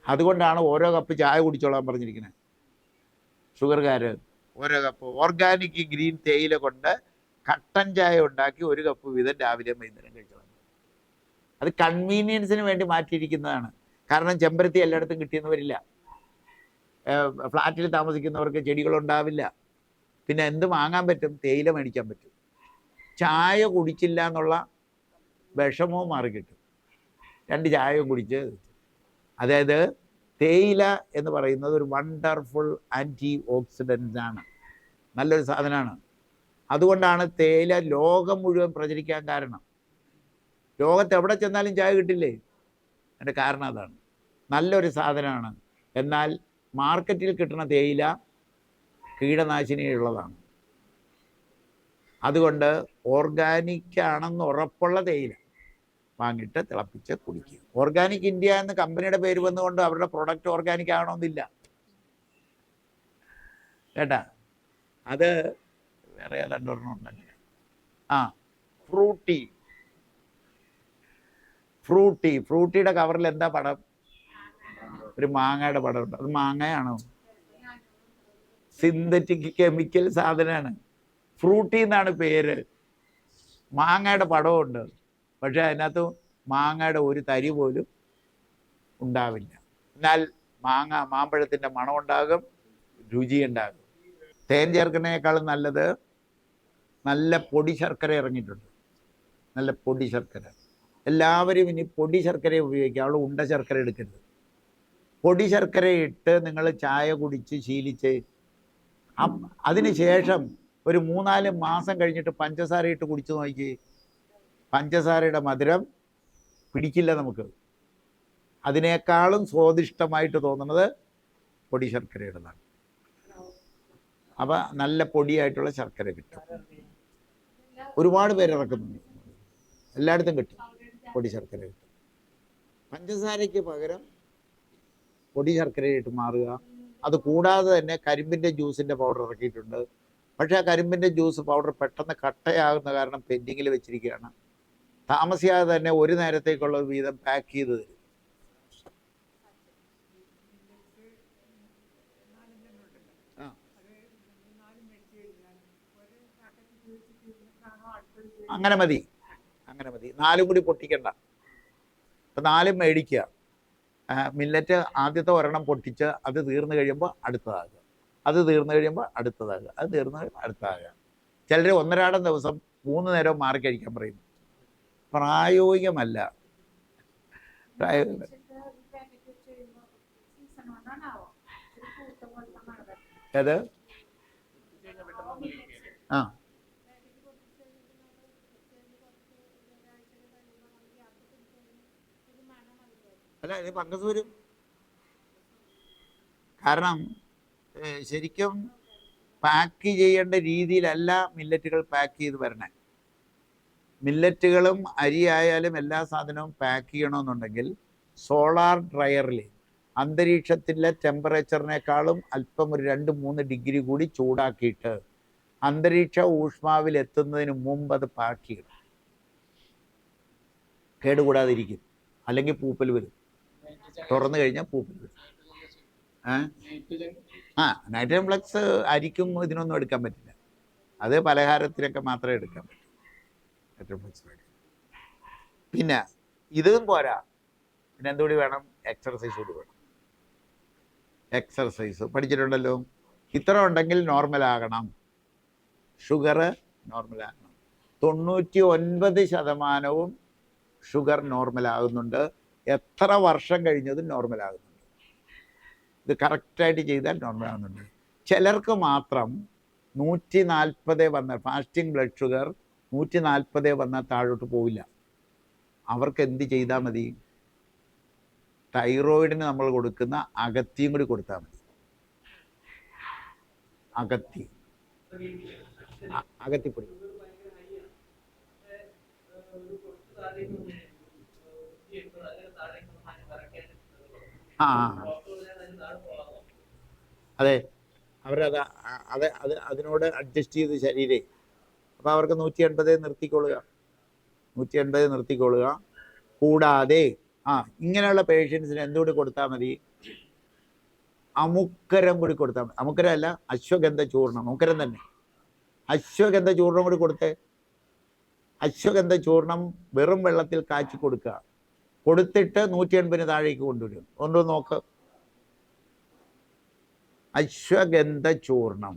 അതുകൊണ്ടാണ് ഓരോ കപ്പ് ചായ കുടിച്ചോളാൻ പറഞ്ഞിരിക്കുന്നത്. ഷുഗർകാർ ഓരോ കപ്പ് ഓർഗാനിക് ഗ്രീൻ തേയില കൊണ്ട് കട്ടൻ ചായ ഉണ്ടാക്കി 1 കപ്പ് വീതം രാവിലെ വൈകുന്നേരം കഴിച്ചോളാം. അത് കൺവീനിയൻസിന് വേണ്ടി മാറ്റിയിരിക്കുന്നതാണ്. കാരണം ചെമ്പരത്തി എല്ലായിടത്തും കിട്ടിയെന്ന് വരില്ല. ഫ്ലാറ്റിൽ താമസിക്കുന്നവർക്ക് ചെടികളുണ്ടാവില്ല. പിന്നെ എന്ത് വാങ്ങാൻ പറ്റും? തേയില മേടിക്കാൻ പറ്റും. ചായ കുടിച്ചില്ല എന്നുള്ള വിഷമവും മാറി കിട്ടും. 2 ചായയും കുടിച്ച്. അതായത് തേയില എന്ന് പറയുന്നത് ഒരു വണ്ടർഫുൾ ആൻറ്റി ഓക്സിഡൻ്റ് ആണ്, നല്ലൊരു സാധനമാണ്. അതുകൊണ്ടാണ് തേയില ലോകം മുഴുവൻ പ്രചരിക്കാൻ കാരണം. ലോകത്ത് എവിടെ ചെന്നാലും ചായ കിട്ടില്ലേ? അതിൻ്റെ കാരണം അതാണ്. നല്ലൊരു സാധനമാണ്. എന്നാൽ മാർക്കറ്റിൽ കിട്ടുന്ന തേയില കീടനാശിനിയുള്ളതാണ്. അതുകൊണ്ട് ഓർഗാനിക് ആണെന്ന് ഉറപ്പുള്ള തേയില വാങ്ങിയിട്ട് തിളപ്പിച്ച് കുടിക്കുക. ഓർഗാനിക് ഇന്ത്യ എന്ന കമ്പനിയുടെ പേര് വന്നുകൊണ്ട് അവരുടെ പ്രൊഡക്റ്റ് ഓർഗാനിക് ആകണമെന്നില്ല കേട്ടാ. അത് വേറെ ഏതാണ്ടൊരെണ്ണം ഉണ്ടല്ലോ. ഫ്രൂട്ടിയുടെ കവറിൽ എന്താ പടം? ഒരു മാങ്ങയുടെ പടമുണ്ട്. അത് മാങ്ങയാണോ? സിന്തറ്റിക് കെമിക്കൽ സാധനമാണ്. ഫ്രൂട്ടി എന്നാണ് പേര്. മാങ്ങയുടെ പടമുണ്ട്, പക്ഷെ അതിനകത്ത് മാങ്ങയുടെ ഒരു തരി പോലും ഉണ്ടാവില്ല. എന്നാൽ മാമ്പഴത്തിൻ്റെ മണം ഉണ്ടാകും, രുചി ഉണ്ടാകും. തേൻ ചേർക്കുന്നതിനേക്കാളും നല്ലത് നല്ല പൊടി ശർക്കര ഇറങ്ങിയിട്ടുണ്ട്. നല്ല പൊടി ശർക്കര. എല്ലാവരും ഇനി പൊടി ശർക്കര ഉപയോഗിക്കുക. അവൾ ഉണ്ട ശർക്കര എടുക്കരുത്. പൊടി ശർക്കര ഇട്ട് നിങ്ങൾ ചായ കുടിച്ച് ശീലിച്ച് അതിന് ശേഷം ഒരു 3-4 മാസം കഴിഞ്ഞിട്ട് പഞ്ചസാര ഇട്ട് കുടിച്ചു നോക്കി. പഞ്ചസാരയുടെ മധുരം പിടിക്കില്ല നമുക്ക്. അതിനേക്കാളും സ്വാദിഷ്ടമായിട്ട് തോന്നുന്നത് പൊടി ശർക്കരയുടേതാണ്. അപ്പം നല്ല പൊടിയായിട്ടുള്ള ശർക്കര കിട്ടും. ഒരുപാട് പേര് ഇറക്കുന്നുണ്ട്, എല്ലായിടത്തും കിട്ടും പൊടി ശർക്കര കിട്ടും. പഞ്ചസാരയ്ക്ക് പകരം പൊടി ശർക്കരയായിട്ട് മാറുക. അത് കൂടാതെ തന്നെ കരിമ്പിൻ്റെ ജ്യൂസിൻ്റെ പൗഡർ ഇറക്കിയിട്ടുണ്ട്. പക്ഷേ ആ കരിമ്പിൻ്റെ ജ്യൂസ് പൗഡർ പെട്ടെന്ന് കട്ടയാകുന്ന കാരണം പെൻഡിങ്ങിൽ വെച്ചിരിക്കുകയാണ്. താമസിയാതെ തന്നെ ഒരു നേരത്തേക്കുള്ള വീതം പാക്ക് ചെയ്ത് തരും. അങ്ങനെ മതി, 4 കൂടി പൊട്ടിക്കണ്ട. അപ്പം 4 മേടിക്കുക. മില്ലറ്റ് ആദ്യത്തെ ഒരെണ്ണം പൊട്ടിച്ച് അത് തീർന്നു കഴിയുമ്പോൾ അടുത്തതാകുക. അത് തീർന്നു കഴിയുമ്പോൾ അടുത്തതാകുക, അത് തീർന്നു കഴിയുമ്പോൾ അടുത്തതാകുക. ചിലർ ഒന്നരാടം ദിവസം 3 നേരവും മാറി കഴിക്കാൻ പറയുന്നു. പ്രായോഗികമല്ല. ഏത്? ആ അല്ല, ഇത് ഫംഗസ് വരും. കാരണം ശരിക്കും പാക്ക് ചെയ്യേണ്ട രീതിയിലല്ല മില്ലറ്റുകൾ പാക്ക് ചെയ്ത് വരണേ. മില്ലറ്റുകളും അരിയായാലും എല്ലാ സാധനവും പാക്ക് ചെയ്യണമെന്നുണ്ടെങ്കിൽ സോളാർ ഡ്രയറിൽ അന്തരീക്ഷത്തിലെ ടെമ്പറേച്ചറിനേക്കാളും അല്പം ഒരു 2-3 ഡിഗ്രി കൂടി ചൂടാക്കിയിട്ട് അന്തരീക്ഷ ഊഷ്മാവിൽ എത്തുന്നതിന് മുമ്പ് അത് പാക്ക് ചെയ്യണം. കേടുകൂടാതിരിക്കും. അല്ലെങ്കിൽ പൂപ്പൽ വരും. തുറന്നു കഴിഞ്ഞാൽ പൂപ്പൽ വരും. നൈട്രജൻ ഫ്ലക്സ് അരിക്കും ഇതിനൊന്നും എടുക്കാൻ പറ്റില്ല. അത് പലഹാരത്തിനൊക്കെ മാത്രമേ എടുക്കാൻ പറ്റൂ നൈട്രജൻ ഫ്ലക്സ്. പിന്നെ ഇതും പോരാ, പിന്നെ എന്തുകൂടി വേണം? എക്സർസൈസ് കൂടി വേണം. എക്സർസൈസ് പഠിച്ചിട്ടുണ്ടല്ലോ. ഇത്ര ഉണ്ടെങ്കിൽ നോർമലാകണം. ഷുഗർ നോർമലാകണം. 99% ഷുഗർ നോർമലാകുന്നുണ്ട്. എത്ര വർഷം കഴിഞ്ഞതും നോർമലാകുന്നുണ്ട്. ഇത് കറക്റ്റായിട്ട് ചെയ്താൽ നോർമലാകുന്നുണ്ട്. ചിലർക്ക് മാത്രം 140 വന്ന ഫാസ്റ്റിംഗ് ബ്ലഡ് ഷുഗർ 140 വന്നാൽ താഴോട്ട് പോവില്ല. അവർക്ക് എന്ത് ചെയ്താൽ മതി? തൈറോയിഡിന് നമ്മൾ കൊടുക്കുന്ന അകത്തിയും കൂടി കൊടുത്താൽ മതി. അകത്തിപ്പൊടി. അതെ, അവരത് അതിനോട് അഡ്ജസ്റ്റ് ചെയ്ത് ശരീരേ. അപ്പോൾ അവർക്ക് 180 നിർത്തിക്കൊള്ളുക. കൂടാതെ ഇങ്ങനെയുള്ള പേഷ്യൻസിന് എന്തുകൂടി കൊടുത്താൽ മതി? അമുക്കരം കൂടി കൊടുത്താൽ മതി. അമുക്കരം അല്ല, അശ്വഗന്ധ ചൂർണം. അമുക്കരം തന്നെ. അശ്വഗന്ധ ചൂർണം കൂടി കൊടുത്തേ. അശ്വഗന്ധ ചൂർണം വെറും വെള്ളത്തിൽ കാച്ചി കൊടുക്കുക. കൊടുത്തിട്ട് 180 താഴേക്ക് കൊണ്ടുവരും. ഒന്ന് നോക്ക്. അശ്വഗന്ധ ചൂർണം.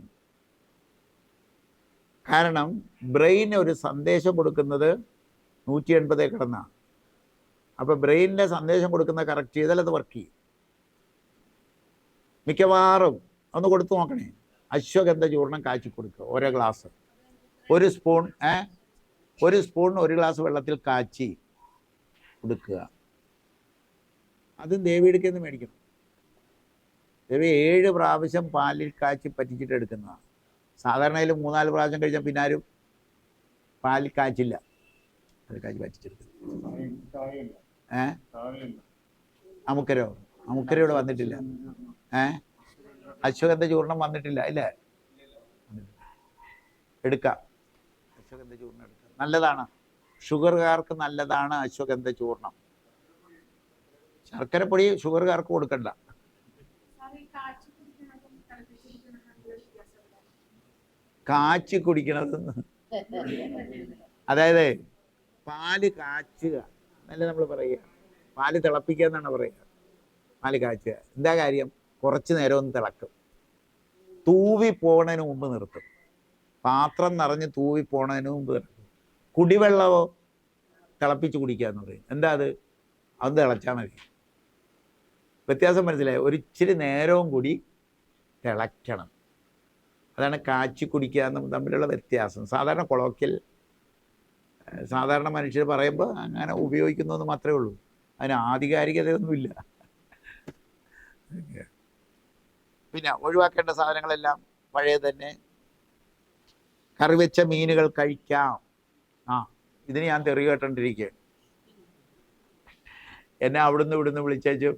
കാരണം ബ്രെയിന് ഒരു സന്ദേശം കൊടുക്കുന്നത് 180 കിടന്നാണ്. അപ്പോൾ ബ്രെയിനിലെ സന്ദേശം കൊടുക്കുന്ന കറക്റ്റ് ചെയ്താൽ അത് വർക്ക് ചെയ്യും. മിക്കവാറും ഒന്ന് കൊടുത്തു നോക്കണേ. അശ്വഗന്ധ ചൂർണം കാച്ചി കൊടുക്കുക. ഓരോ ഗ്ലാസ്, 1 സ്പൂൺ 1 ഗ്ലാസ് വെള്ളത്തിൽ കാച്ചി കൊടുക്കുക. അതും ദേവിയെടുക്കൽ നിന്ന് മേടിക്കണം. ദേവി 7 പ്രാവശ്യം പാലിൽ കാച്ചി പറ്റിച്ചിട്ട് എടുക്കുന്നതാണ്. സാധാരണയിൽ 3-4 പ്രാവശ്യം കഴിച്ചാൽ പിന്നെ ആരും പാലിൽ കാച്ചില്ല. അത് കാച്ചി പറ്റിച്ചെടുക്കും. അമുക്കര ഇവിടെ വന്നിട്ടില്ല. അശ്വഗന്ധ ചൂർണം വന്നിട്ടില്ല ഇല്ലേ? എടുക്കാം. അശ്വഗന്ധ ചൂർണം എടുക്കാം. നല്ലതാണ്. ഷുഗറുകാർക്ക് നല്ലതാണ് അശ്വഗന്ധ ചൂർണം. ശർക്കരപ്പൊടി ഷുഗറുകാർക്ക് കൊടുക്കണ്ട. കാച്ചി കുടിക്കണത്, അതായത് പാല് കാച്ചുക എന്നല്ലേ നമ്മൾ പറയുക. പാല് തിളപ്പിക്കുക എന്നാണ് പറയുക. പാല് കാച്ചുക. എന്താ കാര്യം? കുറച്ച് നേരം ഒന്ന് തിളക്കും. തൂവി പോണതിന് മുമ്പ് നിർത്തും. പാത്രം നിറഞ്ഞ് തൂവി പോണതിന് മുമ്പ് നിർത്തും. കുടിവെള്ളമോ തിളപ്പിച്ച് കുടിക്കുക എന്ന് പറയും. എന്താ അത്? അത് തിളച്ചാൽ മതി. വ്യത്യാസം മനസ്സിലായി? ഒരിച്ചിരി നേരവും കൂടി തിളയ്ക്കണം. അതാണ് കാച്ചി കുടിക്കുക എന്നും തമ്മിലുള്ള വ്യത്യാസം. സാധാരണ കൊളോക്കിയൽ സാധാരണ മനുഷ്യർ പറയുമ്പോൾ അങ്ങനെ ഉപയോഗിക്കുന്നു എന്ന് മാത്രമേ ഉള്ളൂ. അതിന് ആധികാരികതയൊന്നുമില്ല. പിന്നെ ഒഴിവാക്കേണ്ട സാധനങ്ങളെല്ലാം പഴയ തന്നെ. കറിവെച്ച മീനുകൾ കഴിക്കാം. ഇതിന് ഞാൻ തെറി കേട്ടോണ്ടിരിക്കുകയാണ്. എന്നെ അവിടുന്ന് ഇവിടുന്ന് വിളിച്ചു,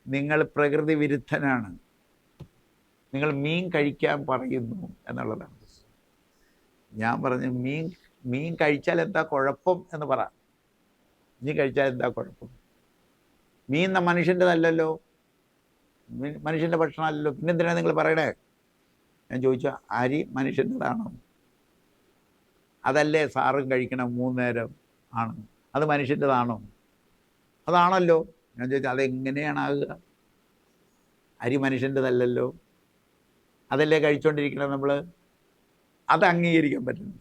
നിങ്ങൾ പ്രകൃതി വിരുദ്ധനാണ്, നിങ്ങൾ മീൻ കഴിക്കാൻ പറയുന്നു എന്നുള്ളതാണ്. ഞാൻ പറഞ്ഞു, മീൻ കഴിച്ചാൽ എന്താ കുഴപ്പം എന്ന് പറ. മീൻ കഴിച്ചാൽ എന്താ കുഴപ്പം? മീൻ മനുഷ്യൻ്റെതല്ലല്ലോ, മനുഷ്യൻ്റെ ഭക്ഷണമല്ലല്ലോ. പിന്നെന്തിനാണ് നിങ്ങൾ പറയണേ? ഞാൻ ചോദിച്ചു, അരി മനുഷ്യൻ്റെതാണോ? അതല്ലേ സാറും കഴിക്കണം 3 നേരം ആണ്, അത് മനുഷ്യൻ്റെതാണോ? അതാണല്ലോ. ഞാൻ ചോദിച്ചു, അതെങ്ങനെയാണ് ആകുക? അരി മനുഷ്യൻ്റെതല്ലല്ലോ. അതല്ലേ കഴിച്ചുകൊണ്ടിരിക്കണം നമ്മൾ. അത് അംഗീകരിക്കാൻ പറ്റില്ല,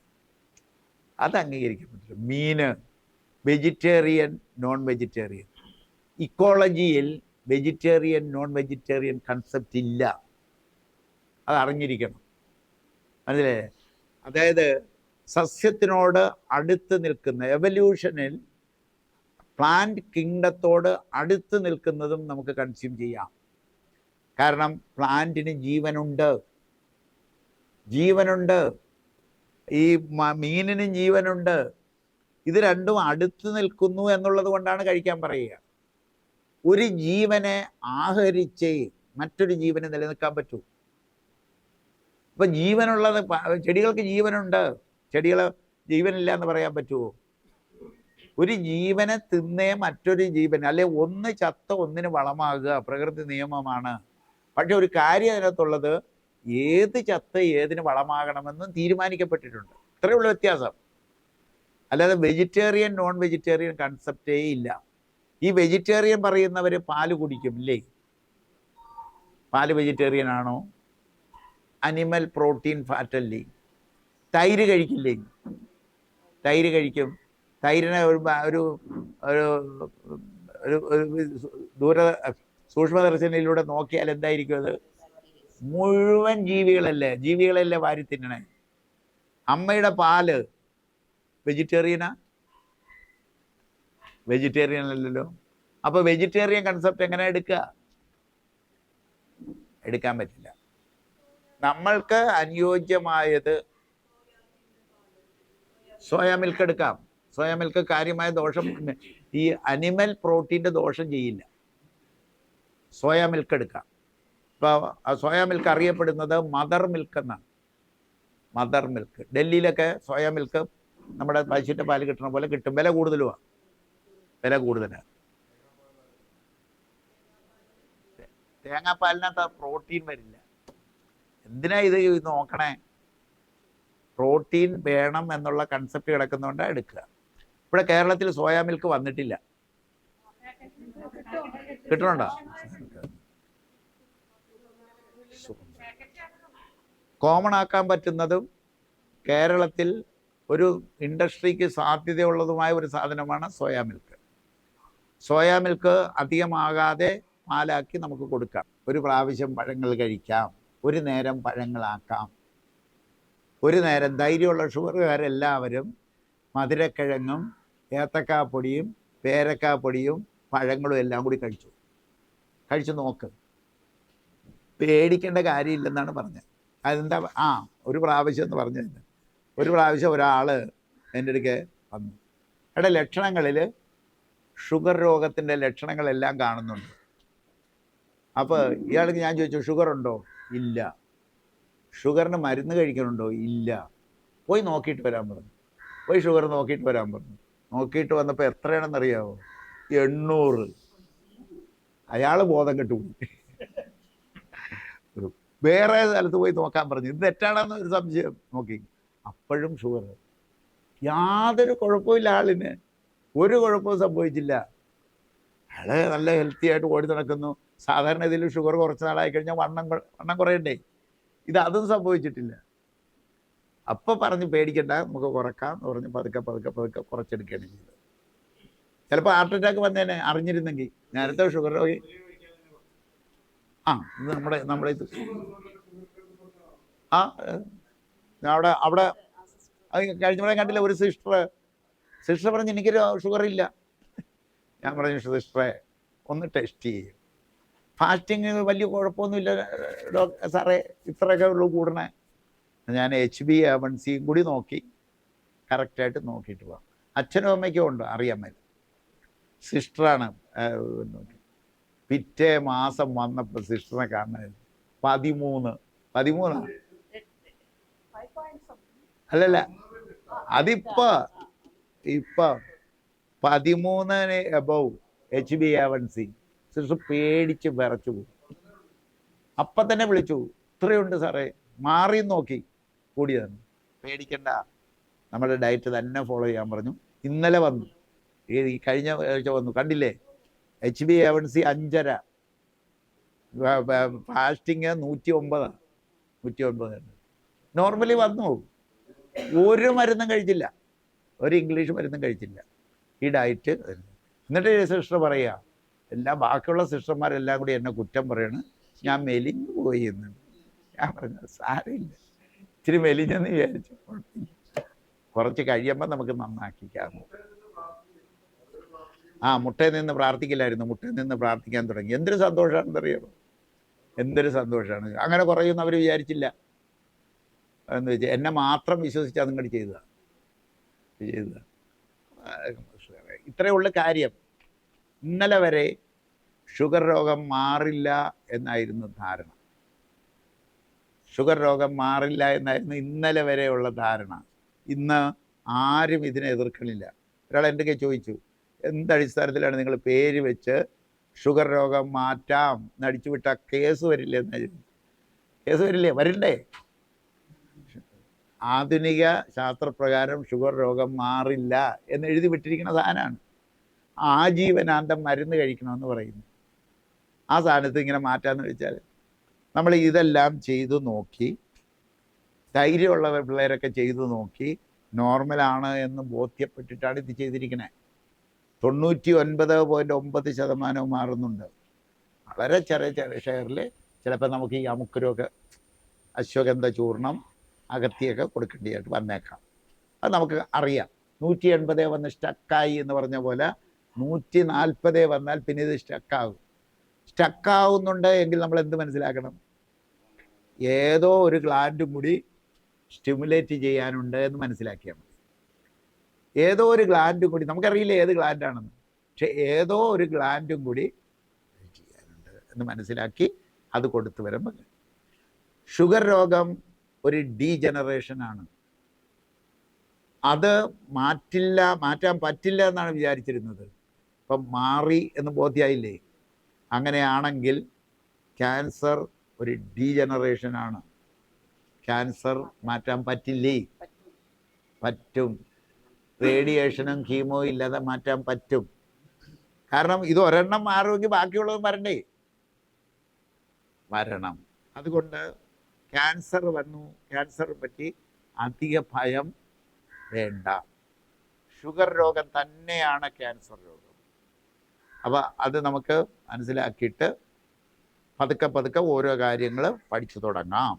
അത് അംഗീകരിക്കാൻ പറ്റില്ല. മീന് വെജിറ്റേറിയൻ, നോൺ വെജിറ്റേറിയൻ. ഇക്കോളജിയിൽ വെജിറ്റേറിയൻ നോൺ വെജിറ്റേറിയൻ കൺസെപ്റ്റ് ഇല്ല, അത് അറിഞ്ഞിരിക്കണം. മനസ്സിലായേ? അതായത് സസ്യത്തിനോട് അടുത്ത് നിൽക്കുന്ന, എവല്യൂഷനിൽ പ്ലാന്റ് കിങ്ഡത്തോട് അടുത്ത് നിൽക്കുന്നതും നമുക്ക് കൺസ്യൂം ചെയ്യാം. കാരണം പ്ലാന്റിന് ജീവനുണ്ട്, ജീവനുണ്ട്. ഈ മീനിനും ജീവനുണ്ട്. ഇത് രണ്ടും അടുത്ത് നിൽക്കുന്നു എന്നുള്ളത് കൊണ്ടാണ് കഴിക്കാൻ പറയുക. ഒരു ജീവനെ ആഹരിച്ച് മറ്റൊരു ജീവന് നിലനിൽക്കാൻ പറ്റൂ. ഇപ്പം ജീവനുള്ളത്, ചെടികൾക്ക് ജീവനുണ്ട്, ചെടികൾ ജീവനില്ല എന്ന് പറയാൻ പറ്റുമോ? ഒരു ജീവനെ തിന്നേ മറ്റൊരു ജീവൻ, അല്ലെ ഒന്ന് ചത്ത ഒന്നിന് വളമാകുക പ്രകൃതി നിയമമാണ്. പക്ഷെ ഒരു കാര്യം അതിനകത്തുള്ളത്, ഏത് ചത്ത ഏതിന് വളമാകണമെന്നും തീരുമാനിക്കപ്പെട്ടിട്ടുണ്ട്. ഇത്രയേ ഉള്ളൂ വ്യത്യാസം. അല്ലാതെ വെജിറ്റേറിയൻ നോൺ വെജിറ്റേറിയൻ കൺസെപ്റ്റേ ഇല്ല. ഈ വെജിറ്റേറിയൻ പറയുന്നവർ പാല് കുടിക്കും ഇല്ലേ? പാല് വെജിറ്റേറിയൻ ആണോ? അനിമൽ പ്രോട്ടീൻ ഫാറ്റല്ലേ? തൈര് കഴിക്കില്ലേ? തൈര് കഴിക്കും. തൈരിനെ ഒരു ദൂര സൂക്ഷ്മദർശനിലൂടെ നോക്കിയാൽ എന്തായിരിക്കും അത്? മുഴുവൻ ജീവികളല്ലേ വാരി തിന്നണേ. അമ്മയുടെ പാല് വെജിറ്റേറിയനാ? വെജിറ്റേറിയൻ അല്ലല്ലോ. അപ്പൊ വെജിറ്റേറിയൻ കൺസെപ്റ്റ് എങ്ങനെ എടുക്കാൻ പറ്റില്ല. നമ്മൾക്ക് അനുയോജ്യമായത് സോയാ മിൽക്ക് എടുക്കാം. സോയാ മിൽക്ക് കാര്യമായ ദോഷം, ഈ അനിമൽ പ്രോട്ടീൻ്റെ ദോഷം ചെയ്യില്ല. സോയാ മിൽക്ക് എടുക്കാം. ഇപ്പോൾ സോയാ മിൽക്ക് അറിയപ്പെടുന്നത് മദർ മിൽക്ക് എന്നാണ്. മദർ മിൽക്ക് ഡൽഹിയിലൊക്കെ സോയാ മിൽക്ക് നമ്മുടെ പശുവിൻ്റെ പാല് കിട്ടുന്ന പോലെ കിട്ടും. വില കൂടുതലുമാണ്, വില കൂടുതലാണ്. തേങ്ങാപ്പാലിനകത്ത് പ്രോട്ടീൻ വരില്ല. എന്തിനാ ഇത് നോക്കണേ? പ്രോട്ടീൻ വേണം എന്നുള്ള കൺസെപ്റ്റ് കിടക്കുന്നതുകൊണ്ടാണ് എടുക്കുക. ഇവിടെ കേരളത്തിൽ സോയാ മിൽക്ക് വന്നിട്ടില്ല. കിട്ടണുണ്ടോ? കോമൺ ആക്കാൻ പറ്റുന്നതും കേരളത്തിൽ ഒരു ഇൻഡസ്ട്രിക്ക് സാധ്യതയുള്ളതുമായ ഒരു സാധനമാണ് സോയാ മിൽക്ക്. സോയാ മിൽക്ക് അധികമാകാതെ പാലാക്കി നമുക്ക് കൊടുക്കാം. ഒരു പ്രാവശ്യം പഴങ്ങൾ കഴിക്കാം, ഒരു നേരം പഴങ്ങളാക്കാം. ഒരു നേരം ധൈര്യമുള്ള ഷുഗറുകാരെല്ലാവരും മധുരക്കിഴങ്ങും ഏത്തക്കാപ്പൊടിയും പേരക്കാപ്പൊടിയും പഴങ്ങളും എല്ലാം കൂടി കഴിച്ചു നോക്ക്. പേടിക്കേണ്ട കാര്യമില്ലെന്നാണ് പറഞ്ഞത്. അതെന്താ? ഒരു പ്രാവശ്യം എന്ന് പറഞ്ഞത്. ഒരു പ്രാവശ്യം ഒരാൾ എൻ്റെ അടുക്കെ വന്നു. അവിടെ ലക്ഷണങ്ങളിൽ ഷുഗർ രോഗത്തിൻ്റെ ലക്ഷണങ്ങളെല്ലാം കാണുന്നുണ്ട്. അപ്പോൾ ഇയാൾക്ക് ഞാൻ ചോദിച്ചു, ഷുഗർ ഉണ്ടോ? ഇല്ല. ഷുഗറിന് മരുന്ന് കഴിക്കണുണ്ടോ? ഇല്ല. പോയി നോക്കിയിട്ട് വരാൻ പറഞ്ഞു. പോയി ഷുഗർ നോക്കിയിട്ട് വരാൻ പറഞ്ഞു. നോക്കിയിട്ട് വന്നപ്പോൾ എത്രയാണെന്നറിയാമോ? 800. അയാൾ ബോധം കെട്ടുപോയി. വേറെ സ്ഥലത്ത് പോയി നോക്കാൻ പറഞ്ഞു. ഇത് തെറ്റാണെന്ന് ഒരു സംശയം. നോക്കി, അപ്പോഴും ഷുഗർ. യാതൊരു കുഴപ്പമില്ല, ആളിന് ഒരു കുഴപ്പവും സംഭവിച്ചില്ല. അയാൾ നല്ല ഹെൽത്തി ആയിട്ട് ഓടി നടക്കുന്നു. സാധാരണ ഇതിൽ ഷുഗർ കുറച്ച് നാളായി കഴിഞ്ഞാൽ വണ്ണം കുറയണ്ടേ? അതും സംഭവിച്ചിട്ടില്ല. അപ്പം പറഞ്ഞ് പേടിക്കണ്ട, നമുക്ക് കുറക്കാം എന്ന് പറഞ്ഞ് പതുക്കെ കുറച്ചെടുക്കുകയാണ് ചെയ്തത്. ചിലപ്പോൾ ഹാർട്ട് അറ്റാക്ക് വന്നേനെ അറിഞ്ഞിരുന്നെങ്കിൽ. നേരത്തെ ഷുഗർ രോഗി ഇത് നമ്മുടെ ഇത് അവിടെ കഴിഞ്ഞ കണ്ടില്ല, ഒരു സിസ്റ്റർ പറഞ്ഞ് എനിക്കൊരു ഷുഗർ ഇല്ല. ഞാൻ പറഞ്ഞു, സിസ്റ്ററെ ഒന്ന് ടെസ്റ്റ് ചെയ്യും. ഫാസ്റ്റിങ് വലിയ കുഴപ്പമൊന്നുമില്ല സാറേ, ഇത്രയൊക്കെ ഉള്ളൂ കൂടണേ. ഞാൻ HbA1c കൂടി നോക്കി, കറക്റ്റായിട്ട് നോക്കിയിട്ട് പോകാം. അച്ഛനും അമ്മയ്ക്കും ഉണ്ട്, അറിയാൻ മേല. സിസ്റ്ററാണ് നോക്കി. പിറ്റേ മാസം വന്നപ്പോൾ സിസ്റ്ററിനെ കാണുന്നത് 13 അല്ലല്ല, അതിപ്പോ 13 എബവ് HbA1c. സിസ്റ്റർ പേടിച്ച് വിറച്ചു പോകും. അപ്പം തന്നെ വിളിച്ചു, ഇത്രയുണ്ട് സാറേ, മാറി നോക്കി, കൂടിയതാണ്. പേടിക്കണ്ട, നമ്മുടെ ഡയറ്റ് തന്നെ ഫോളോ ചെയ്യാൻ പറഞ്ഞു. ഇന്നലെ വന്നു, ഈ കഴിഞ്ഞ ആഴ്ച വന്നു, കണ്ടില്ലേ? HbA1c 5.5, fasting 109. 109 നോർമലി വന്നു പോകും. ഒരു മരുന്നും കഴിച്ചില്ല, ഒരു ഇംഗ്ലീഷ് മരുന്നും കഴിച്ചില്ല. ഈ ഡയറ്റ് എന്നിട്ട് സിസ്റ്റർ പറയുക, എല്ലാ ബാക്കിയുള്ള സിസ്റ്റർമാരെല്ലാം കൂടി എന്നെ കുറ്റം പറയണ്, ഞാൻ മെലിഞ്ഞു പോയി എന്ന്. ഞാൻ പറഞ്ഞു സാരമില്ല, ഇച്ചിരി മെലിഞ്ഞെന്ന് വിചാരിച്ചു, കുറച്ച് കഴിയുമ്പോൾ നമുക്ക് നന്നാക്കിക്കാം. മുട്ടയിൽ നിന്ന് പ്രാർത്ഥിക്കില്ലായിരുന്നു, മുട്ടയിൽ നിന്ന് പ്രാർത്ഥിക്കാൻ തുടങ്ങി. എന്തൊരു സന്തോഷമാണെന്നറിയാമോ, എന്തൊരു സന്തോഷമാണ്. അങ്ങനെ കുറയുമെന്ന് അവർ വിചാരിച്ചില്ല. എന്ന് വെച്ചാൽ എന്നെ മാത്രം വിശ്വസിച്ച് അതും ചെയ്തതാണ്. ഇത്രയേ ഉള്ളു കാര്യം. ഇന്നലെ വരെ ഷുഗർ രോഗം മാറില്ല എന്നായിരുന്നു ധാരണ. ഷുഗർ രോഗം മാറില്ല എന്നായിരുന്നു ഇന്നലെ വരെയുള്ള ധാരണ. ഇന്ന് ആരും ഇതിനെ എതിർക്കണില്ല. ഒരാൾ എൻ്റെ കയ്യിൽ ചോദിച്ചു, എന്തടിസ്ഥാനത്തിലാണ് നിങ്ങൾ പേര് വെച്ച് ഷുഗർ രോഗം മാറ്റാം എന്നടിച്ചു വിട്ടാൽ കേസ് വരില്ലേ എന്ന്. കേസ് വരില്ലേ? വരണ്ടേ? ആധുനിക ശാസ്ത്രപ്രകാരം ഷുഗർ രോഗം മാറില്ല എന്ന് എഴുതി വിട്ടിരിക്കുന്ന സാധനമാണ്. ആജീവനാന്തം മരുന്ന് കഴിക്കണമെന്ന് പറയുന്നു. ആ സാധനത്ത് ഇങ്ങനെ മാറ്റാമെന്ന് വെച്ചാൽ നമ്മൾ ഇതെല്ലാം ചെയ്തു നോക്കി, ധൈര്യമുള്ള പിള്ളേരൊക്കെ ചെയ്തു നോക്കി, നോർമലാണ് എന്ന് ബോധ്യപ്പെട്ടിട്ടാണ് ഇത് ചെയ്തിരിക്കുന്നത്. 99.9% മാറുന്നുണ്ട്. വളരെ ചെറിയ ഷെയറിൽ ചിലപ്പോൾ നമുക്ക് ഈ അമുക്കുരമൊക്കെ അശ്വഗന്ധ ചൂർണം അകത്തിയൊക്കെ കൊടുക്കേണ്ടതായിട്ട് വന്നേക്കാം. അത് നമുക്ക് അറിയാം. 180 വന്ന് സ്റ്റക്കായി എന്ന് പറഞ്ഞ പോലെ 140 വന്നാൽ പിന്നെ ഇത് സ്റ്റക്കാവുന്നുണ്ട് എങ്കിൽ നമ്മൾ എന്ത് മനസ്സിലാക്കണം? ഏതോ ഒരു ഗ്ലാൻഡും കൂടി സ്റ്റിമുലേറ്റ് ചെയ്യാനുണ്ട് എന്ന് മനസ്സിലാക്കിയാൽ മതി. ഏതോ ഒരു ഗ്ലാൻഡും കൂടി, നമുക്കറിയില്ല ഏത് ഗ്ലാൻഡാണെന്ന്, പക്ഷെ ഏതോ ഒരു ഗ്ലാൻഡും കൂടി ചെയ്യാനുണ്ട് എന്ന് മനസ്സിലാക്കി അത് കൊടുത്തു വരുമ്പോൾ ഷുഗർ രോഗം ഒരു ഡീജനറേഷനാണ്. അത് മാറ്റാൻ പറ്റില്ല എന്നാണ് വിചാരിച്ചിരുന്നത്. ഇപ്പം മാറി എന്ന് ബോധ്യമായില്ലേ? അങ്ങനെയാണെങ്കിൽ ക്യാൻസർ ഒരു ഡീജനറേഷനാണ്. ക്യാൻസർ മാറ്റാൻ പറ്റില്ലേ? പറ്റും. റേഡിയേഷനും കീമോ ഇല്ലാതെ മാറ്റാൻ പറ്റും. കാരണം ഇത് ഒരെണ്ണം മാറുമെങ്കിൽ ബാക്കിയുള്ളത് വരണം. അതുകൊണ്ട് ക്യാൻസർ വന്നു, ക്യാൻസറെ പറ്റി അധിക ഭയം വേണ്ട. ഷുഗർ രോഗം തന്നെയാണ് ക്യാൻസർ രോഗം. അപ്പോൾ അത് നമുക്ക് മനസ്സിലാക്കിയിട്ട് പതുക്കെ ഓരോ കാര്യങ്ങൾ പഠിച്ചു തുടങ്ങാം.